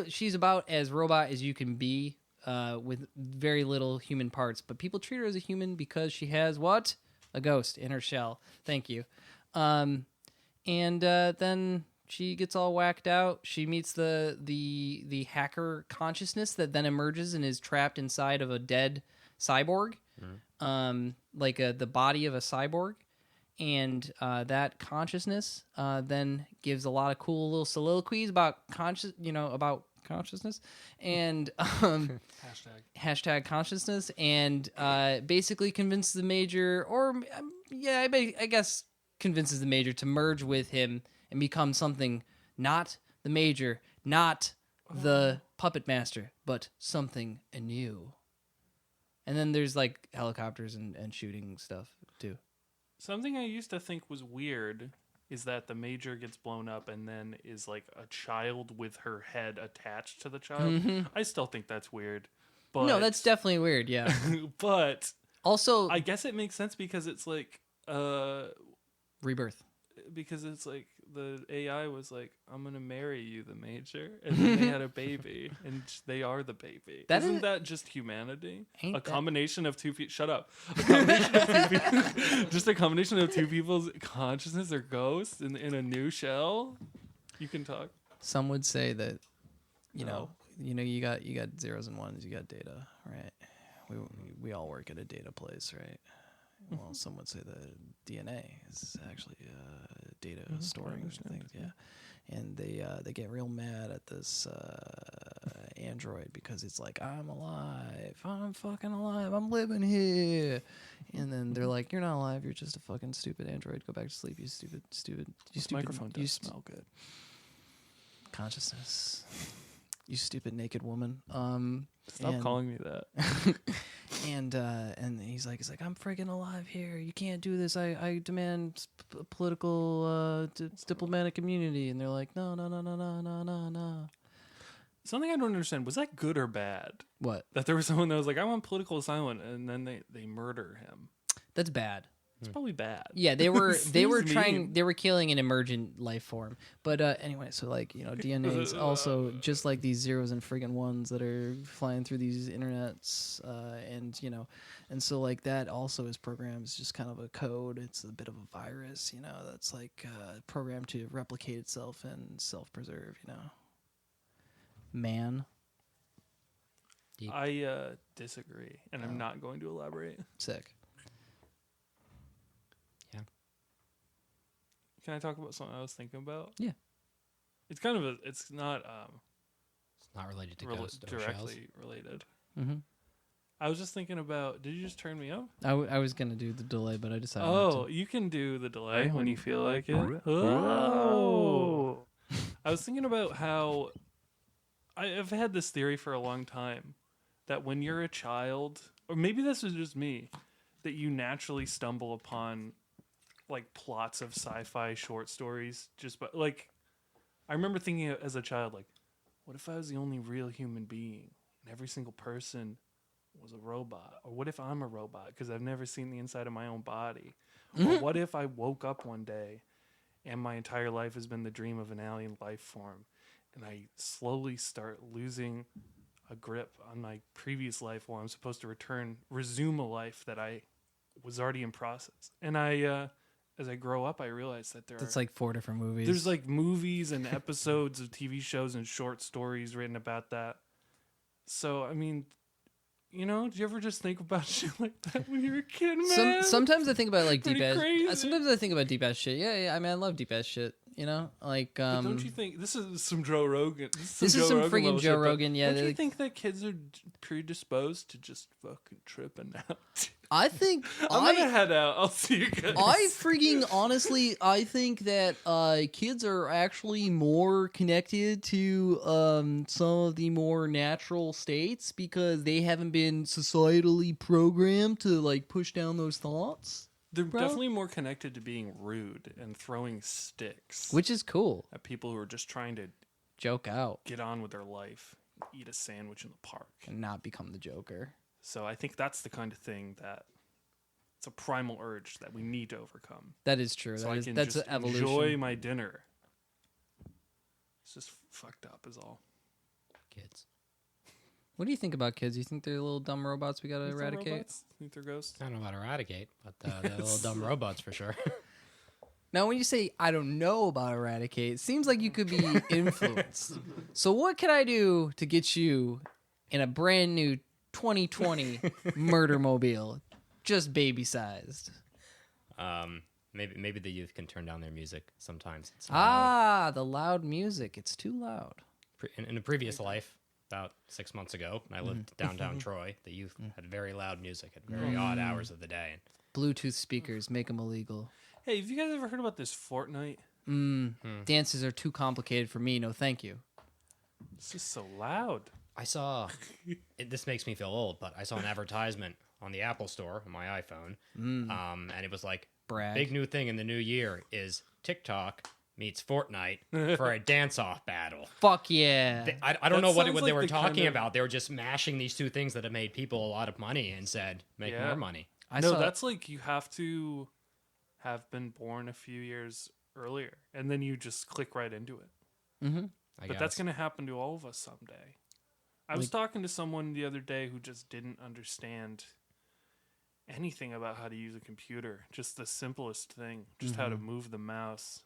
she's about as robot as you can be, with very little human parts, but people treat her as a human because she has what? A ghost in her shell. Thank you. And then she gets all whacked out. She meets the hacker consciousness that then emerges and is trapped inside of a dead cyborg, like the body of a cyborg. And that consciousness then gives a lot of cool little soliloquies about about consciousness and hashtag consciousness, and basically convinces the Major, or I guess convinces the Major to merge with him and become something not the Major, not the puppet master, but something anew. And then there's like helicopters and shooting stuff too.
Something I used to think was weird is that the Major gets blown up and then is like a child with her head attached to the child. I still think that's weird. But
No, that's definitely weird, yeah.
but
Also,
I guess it makes sense because it's like
rebirth.
because it's like the AI was like, I'm gonna marry you, the Major, and then they had a baby, and they are the baby. Isn't that just humanity? A combination of two people. Shut up. A combination of two people. Just a combination of two people's consciousness or ghosts in a new shell. You can talk.
Some would say that, you know, you got zeros and ones, you got data, right? We all work at a data place, right? Well, some would say that DNA is actually data storing things, yeah. And they get real mad at this android because it's like, I'm alive, I'm fucking alive, I'm living here. And then they're like, you're not alive, you're just a fucking stupid android. Go back to sleep, you stupid.
This microphone does smell good.
Consciousness. You stupid naked woman.
Stop calling me that.
And he's like, I'm friggin' alive here. You can't do this. I demand political diplomatic immunity. And they're like, no.
Something I don't understand, was that good or bad?
What?
That there was someone that was like, I want political asylum, and then they murder him.
That's bad.
It's probably bad.
Yeah, they were
Seems
they were killing an emergent life form. But anyway, so like, DNA is also just like these zeros and friggin' ones that are flying through these internets, and so like that also is programmed as just kind of a code. It's a bit of a virus, that's like programmed to replicate itself and self-preserve, Man.
I disagree, and I'm not going to elaborate.
Sick.
Can I talk about something I was thinking about?
Yeah.
It's kind of it's not
It's not related to ghosts or
directly
shells.
related.
Mm-hmm.
I was just thinking about, did you just turn me up?
I was going to do the delay, but I decided not
Oh,
to.
you can do the delay when you feel like it. Oh. I was thinking about how I've had this theory for a long time that when you're a child, or maybe this is just me, that you naturally stumble upon like plots of sci-fi short stories I remember thinking as a child, like, what if I was the only real human being and every single person was a robot? Or what if I'm a robot because I've never seen the inside of my own body? Or what if I woke up one day and my entire life has been the dream of an alien life form, and I slowly start losing a grip on my previous life where I'm supposed to resume a life that I was already in process. And as I grow up, I realize that
That's like 4 different movies.
there's like movies and episodes of TV shows and short stories written about that. So, I mean, do you ever just think about shit like that when you're a kid, man?
Sometimes I think about like deep ass.
Crazy.
Sometimes I think about deep ass shit. Yeah. I mean, I love deep ass shit. Like.
But don't you think this is some Joe Rogan?
This is some freaking Joe Rogan. Yeah.
Don't you think that kids are predisposed to just fucking tripping out?
I think
I'm gonna head out. I'll see you guys.
I think that kids are actually more connected to some of the more natural states because they haven't been societally programmed to like push down those thoughts.
They're definitely more connected to being rude and throwing sticks,
Which is cool.
at people who are just trying to
Joke out
get on with their life, eat a sandwich in the park.
and not become the Joker.
So I think that's the kind of thing that it's a primal urge that we need to overcome.
That is true.
So
That
I
is,
can
that's
just
an evolution.
enjoy my dinner. It's just fucked up is all.
Kids.
What do you think about kids? You think they're little dumb robots we gotta
Think they're
eradicate?
robots? Think they're ghosts?
I don't know about eradicate, but they're little dumb robots for sure.
Now, when you say I don't know about eradicate, it seems like you could be influenced. So, what can I do to get you in a brand new 2020 murder mobile, just baby sized?
Maybe the youth can turn down their music sometimes. It's loud.
The loud music. It's too loud.
In a previous life, about 6 months ago, when I lived downtown Troy, the youth had very loud music at very odd hours of the day.
Bluetooth speakers make them illegal.
Hey, have you guys ever heard about this Fortnite?
Dances are too complicated for me. No, thank you.
It's just so loud.
I saw, this makes me feel old, but I saw an advertisement on the Apple Store on my iPhone, and it was like,
Brag.
big new thing in the new year is TikTok meets Fortnite for a dance-off battle.
Fuck yeah.
I don't know what
sounds
they
like
were
the
talking
kind of-
about. They were just mashing these two things that have made people a lot of money and said, make
Yeah.
more money.
No, that's like you have to have been born a few years earlier, and then you just click right into it.
I
But that's going to happen to all of us someday. I was talking to someone the other day who just didn't understand anything about how to use a computer. Just the simplest thing, just how to move the mouse.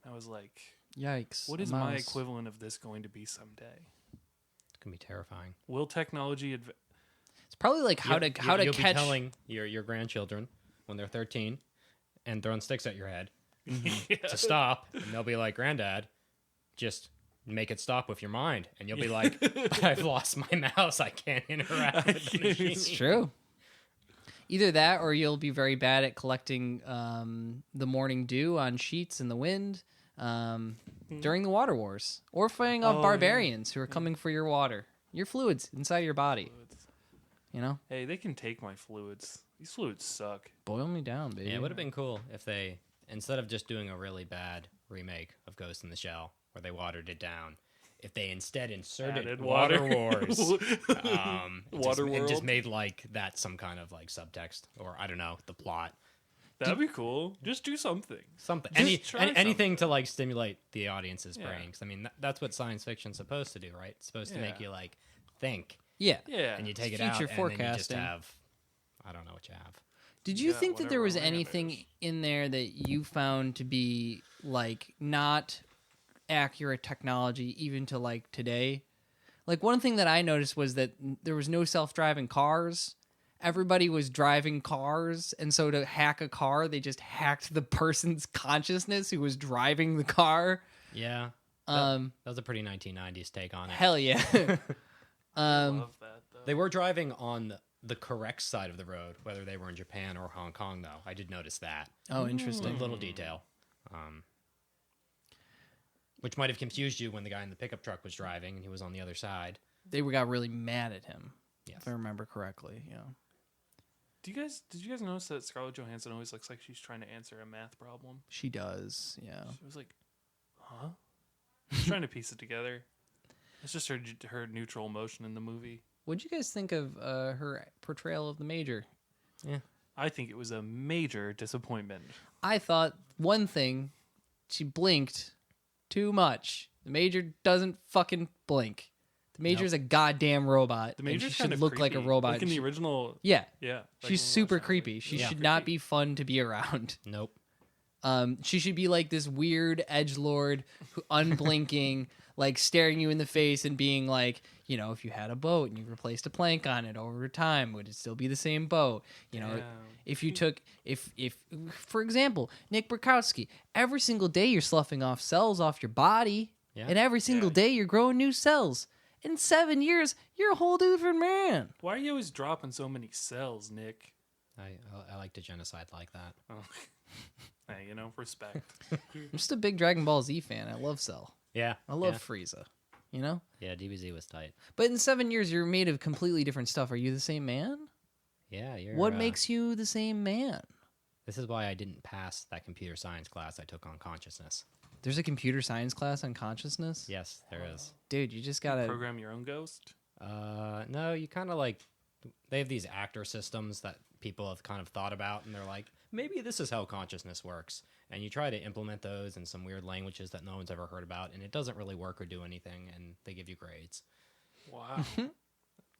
I was like,
Yikes.
what is
a
my
mouse.
equivalent of this going to be someday?
It's going to be terrifying.
Will technology
It's probably like how to
You'll
catch.
be telling your grandchildren when they're 13 and throwing sticks at your head to stop, and they'll be like, Granddad, just make it stop with your mind. And you'll be like, but I've lost my mouse. I can't interact with the machine.
It's true. Either that, or you'll be very bad at collecting the morning dew on sheets in the wind during the water wars, or fighting off barbarians who are coming for your water, your fluids inside your body. You know,
Hey, they can take my fluids. These fluids suck.
boil me down, baby.
Yeah, it would have been cool if they, instead of just doing a really bad remake of Ghost in the Shell, where they watered it down, if they instead inserted
Added
Water
water.
Wars,
Water
and just
World.
made like that some kind of like subtext, or I don't know, the plot,
That'd be cool. Just do something.
something,
Just try
anything to
something.
like stimulate the audience's
Yeah.
brain. 'Cause, I mean, that's what science fiction's supposed to do, right? It's supposed to make
Yeah.
you like think,
Yeah.
Yeah.
and you take it
Future
out, and then you just
forecasting.
have, I don't know what you have.
Did you
Yeah,
think that there
whatever
was
land
anything
is.
in there that you found to be like not accurate technology even to like today? Like one thing that I noticed was that there was no self-driving cars. Everybody was driving cars, and so to hack a car, they just hacked the person's consciousness who was driving the car.
Yeah,
Um,
that was a pretty 1990s take on it.
hell yeah.
I love that though.
They were driving on the correct side of the road, whether they were in Japan or Hong Kong, though. I did notice that.
Oh,
A
interesting.
little detail. Which might have confused you when the guy in the pickup truck was driving and he was on the other side.
They got really mad at him,
Yes.
if I remember correctly. Yeah.
Did you guys notice that Scarlett Johansson always looks like she's trying to answer a math problem?
She does, yeah.
She was like, huh? She's trying to piece it together. It's just her neutral emotion in the movie.
What'd you guys think of her portrayal of the Major?
I think it was a major disappointment.
I thought one thing, she blinked too much. The Major doesn't fucking blink. The Major's a goddamn robot.
The
and
major's
she
kind
should
of
look like a
creepy.
robot.
Like in the
She-
original,
yeah,
yeah. like when we
she's super
watched that,
creepy. She
yeah.
should not be fun to be around.
Nope.
She should be like this weird edgelord, who unblinking, like staring you in the face and being like, you know, if you had a boat and you replaced a plank on it over time, would it still be the same boat? You know,
Yeah.
if you took, if for example, Nick Burkowski, every single day you're sloughing off cells off your body,
Yeah.
and every single
Yeah.
day you're growing new cells. In 7 years, you're a whole different man.
Why are you always dropping so many cells, Nick?
I like to genocide like that.
Oh. Hey, respect.
I'm just a big Dragon Ball Z fan. I love Cell.
Yeah.
I love Frieza. You know?
Yeah, DBZ was tight.
But in 7 years, you're made of completely different stuff. Are you the same man?
Yeah, you're.
What makes you the same man?
This is why I didn't pass that computer science class I took on consciousness.
There's a computer science class on consciousness?
Yes, there is.
Dude, you just gotta...
Program your own ghost.
No, you kind of like. They have these actor systems that people have kind of thought about, and they're like, maybe this is how consciousness works. And you try to implement those in some weird languages that no one's ever heard about, and it doesn't really work or do anything, and they give you grades.
Wow.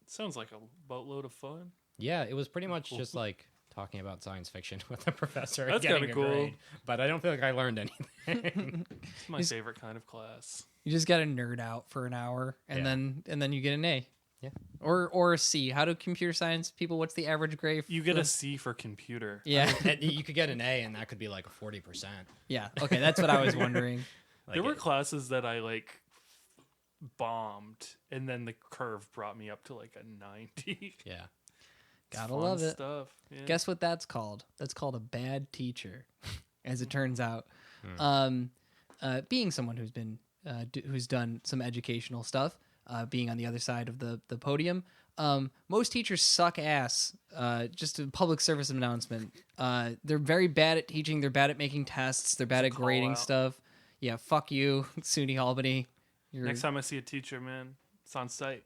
Sounds like a boatload of fun.
Yeah, it was pretty much just like talking about science fiction with the professor and
That's
getting
kinda
a
cool.
grade. But I don't feel like I learned anything.
It's my favorite kind of class.
You just got to nerd out for an hour, and
Yeah.
then you get an A.
Yeah.
Or a C. How do computer science people? What's the average grade?
You get a C for computer.
Yeah.
And you could get an A, and that could be like a 40%.
Yeah. Okay, that's what I was wondering.
Like
There were classes that I like bombed, and then the curve brought me up to like a 90.
Yeah.
It's
Gotta
fun
love it.
Stuff. Yeah.
Guess what that's called? That's called a bad teacher, as it turns out. Being someone who's been who's done some educational stuff, being on the other side of the podium, most teachers suck ass. Just a public service announcement. They're very bad at teaching. They're bad at making tests. They're bad at
call
grading
out.
stuff. Yeah, fuck you, SUNY Albany.
Next time I see a teacher, man, it's on site.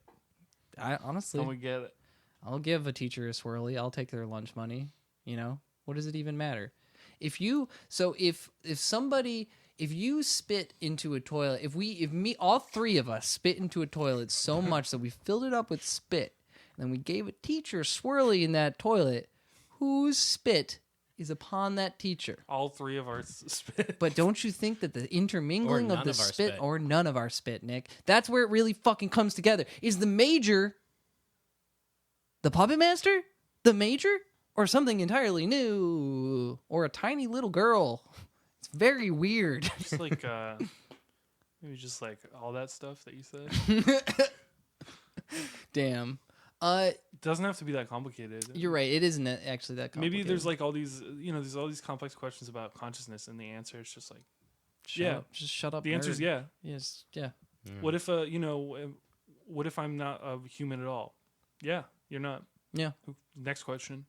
I honestly,
Come and get it.
I'll give a teacher a swirly. I'll take their lunch money. You know, what does it even matter? If you spit into a toilet, if all three of us spit into a toilet so much that we filled it up with spit, and then we gave a teacher a swirly in that toilet, whose spit is upon that teacher?
All three of our spit.
But don't you think that the intermingling
Or
of
none
the
of our
spit,
spit.
or none of our spit, Nick, that's where it really fucking comes together. Is the major the puppet master? The major? Or something entirely new? Or a tiny little girl? It's very weird.
Just like maybe just like all that stuff that you said.
Damn.
It doesn't have to be that complicated.
You're right. It isn't actually that complicated.
Maybe there's like all these, there's all these complex questions about consciousness, and the answer is just like,
Shut
yeah.
up. Just shut up.
the answer is
nerd.
yeah.
Yes. Yeah.
What if what if I'm not a human at all? Yeah, you're not.
Yeah.
Next question.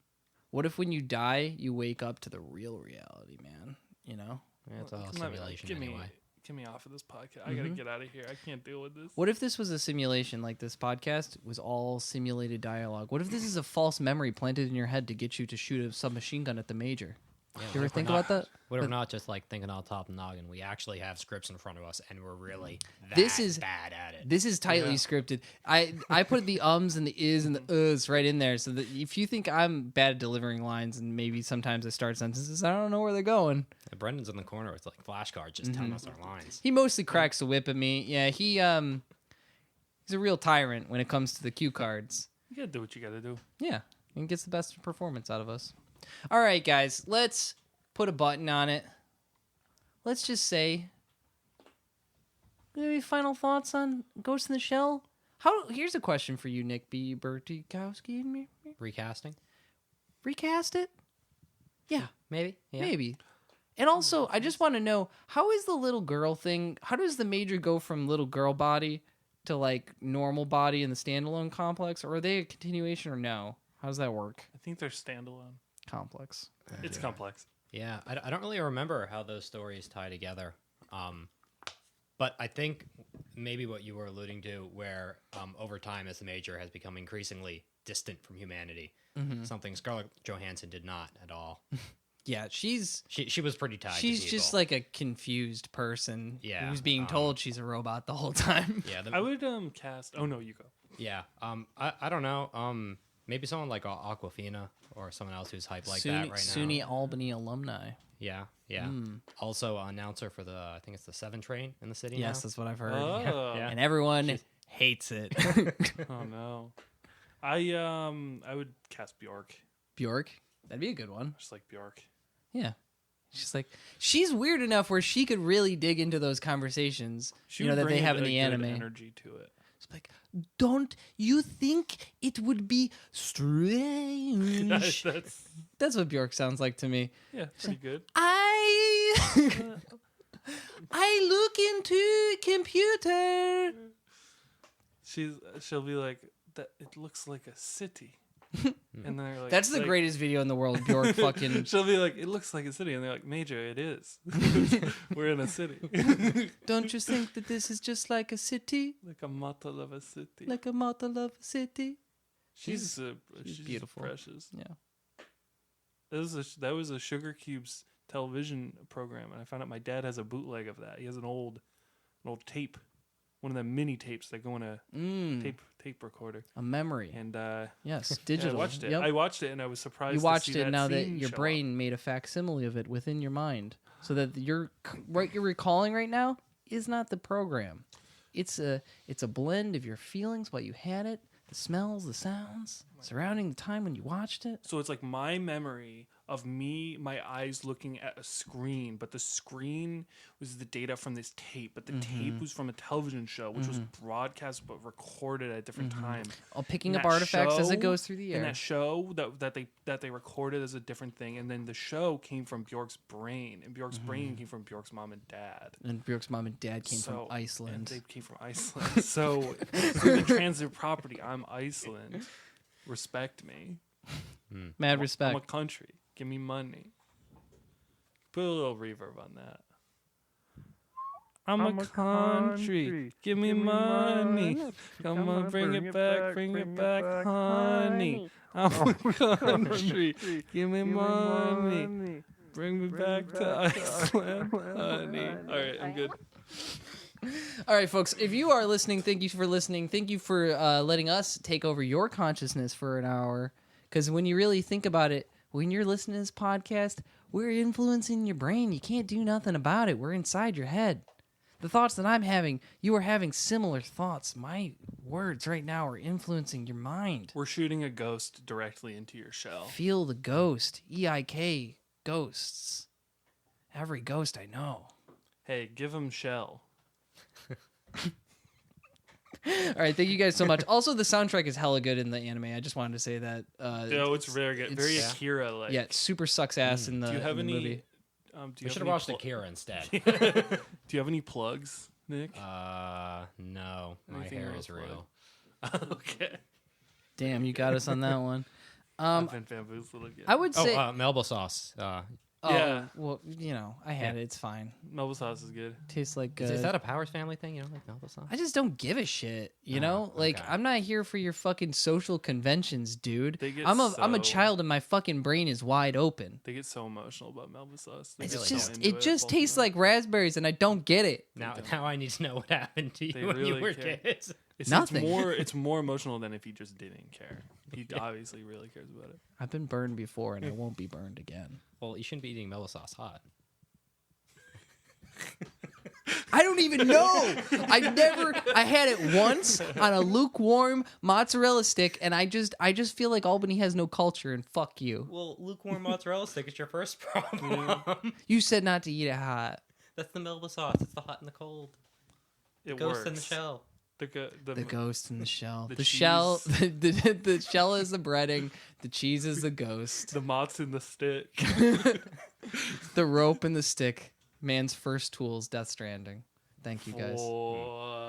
What if when you die, you wake up to the real reality, man? You know?
Yeah, it's all
Let me-
simulation
get
anyway.
Get me off of this podcast. I gotta get out of here. I can't deal with this.
What if this was a simulation, like this podcast was all simulated dialogue? What if this is a false memory planted in your head to get you to shoot a submachine gun at the major?
Yeah,
You ever
what if we're
think
not-
about that?
What if we're not just like thinking on top of the noggin? We actually have scripts in front of us, and we're really
This is-
bad at it.
This is tightly
Yeah.
scripted. I put the ums and the is and the uhs right in there, so that if you think I'm bad at delivering lines and maybe sometimes I start sentences, I don't know where they're going.
Brendan's in the corner with like flashcards, just telling us our lines.
He mostly cracks the whip at me. Yeah, he's a real tyrant when it comes to the cue cards.
You gotta do what you gotta do.
Yeah, and gets the best performance out of us. All right, guys, let's put a button on it. Let's just say, any final thoughts on Ghost in the Shell? Here's a question for you, Nick B. Bertikowski.
Recasting,
Recast it? Yeah,
maybe. Yeah.
maybe. And also, I just want to know, how is the little girl thing? How does the major go from little girl body to like normal body in the standalone complex? Or are they a continuation or no? How does that work?
I think they're standalone.
Complex.
It's complex.
Yeah, I don't really remember how those stories tie together. But I think maybe what you were alluding to, where over time, as the major has become increasingly distant from humanity, something Scarlett Johansson did not at all.
Yeah, she
was pretty tied.
she's
to
just
people.
like a confused person
Yeah,
who's being told she's a robot the whole time.
yeah.
I would cast. Oh no, you go.
Yeah. I don't know. Maybe someone like Aquafina or someone else who's hyped like that right now.
SUNY Albany alumni.
Yeah. Yeah. Also, announcer for the I think it's the 7 train in the city.
Yes,
now.
that's what I've heard.
Oh.
Yeah.
And everyone hates it.
Oh no. I would cast Bjork.
Bjork, that'd be a good one.
Just like Bjork.
Yeah. She's weird enough where she could really dig into those conversations,
She
you know,
would
that they
bring
have
a
in the
good
anime.
energy to it.
It's like, don't you think it would be strange? That's what Bjork sounds like to me.
Yeah, pretty good.
I look into computer.
She'll be like, that. It looks like a city, and they're like,
That's the
like-
greatest video in the world. Bjork fucking.
She'll be like, it looks like a city, and they're like, Major, it is. We're in a city,
Don't you think that this is just like a city,
like a model of a city.
like a model of a city?
she's
beautiful.
precious.
Yeah.
That was a Sugar Cubes television program, and I found out my dad has a bootleg of that. He has an old tape one of the mini tapes that go in a tape recorder.
A memory.
And
Yes,
yeah,
digital.
I watched it.
Yep.
I watched it and I was surprised.
You
to
watched
see
it
that
now that
scene
your
show
brain made a facsimile of it within your mind, so that what you're recalling right now is not the program. It's a blend of your feelings while you had it, the smells, the sounds surrounding the time when you watched it.
up. So it's like my memory of me, my eyes looking at a screen, but the screen was the data from this tape, but the tape was from a television show, which was broadcast but recorded at a different time.
All picking
And
up
that
artifacts as it
show-
goes through the
And
air.
that show that they recorded as a different thing, and then the show came from Bjork's brain, and Bjork's brain came from Bjork's mom and dad.
And Bjork's mom and dad came from
So- And
Iceland.
they came from Iceland. So through the transitive property, I'm Iceland. Respect me.
Mad
I'm
respect.
a country. Give me money. Put a little reverb on that. I'm a country. Give me money. Come on, bring it back, honey. I'm a country. Give me money. Bring me back to Iceland, honey. All right, I'm good.
All right, folks, if you are listening, thank you for listening. Thank you for letting us take over your consciousness for an hour. Because when you really think about it, when you're listening to this podcast, we're influencing your brain. You can't do nothing about it. We're inside your head. The thoughts that I'm having, you are having similar thoughts. My words right now are influencing your mind.
We're shooting a ghost directly into your shell.
Feel the ghost. EIK, ghosts. Every ghost I know.
Hey, give him shell.
All right, thank you guys so much. Also, the soundtrack is hella good in the anime. I just wanted to say that.
No, it's very good. Very
it's-
Akira like.
Yeah, it super sucks ass in the,
Do you have
in the
any?
movie.
Do you
We
have
should have
any
watched
pl-
Akira instead.
Do you have any plugs, Nick?
No, my
Anything
hair
real
is real.
Okay.
Damn, you got us on that one.
I've been bamboozled again.
I would say,
Melba sauce.
yeah.
well, you know, I had it. It's fine.
Melba sauce is good.
Tastes like
Is that a Powers family thing? You don't like Melba sauce?
I just don't give a shit. You know, like
okay.
I'm not here for your fucking social conventions, dude.
They get
I'm a
so-
child, and my fucking brain is wide open.
They get so emotional about Melba sauce. They
It's
get
just,
so into
it just
both
tastes
of them.
like raspberries, and I don't get it.
Now I need to know what happened to
They
you when you
really
were
care.
kids.
Nothing.
It's more emotional than if he just didn't care. He obviously really cares about it.
I've been burned before, and I won't be burned again.
Well, you shouldn't be eating Melba sauce hot.
I don't even know. I had it once on a lukewarm mozzarella stick, and I just feel like Albany has no culture, and fuck you.
Well, lukewarm mozzarella stick is your first problem.
You said not to eat it hot.
That's the Melba sauce. It's the hot and the cold.
It
Ghost
works.
in the shell.
The ghost in the shell.
The
The shell.
cheese.
The shell is the breading. The cheese is the ghost.
The mott's in the stick.
The rope and the stick. Man's first tools. Death Stranding. Thank you guys.
For-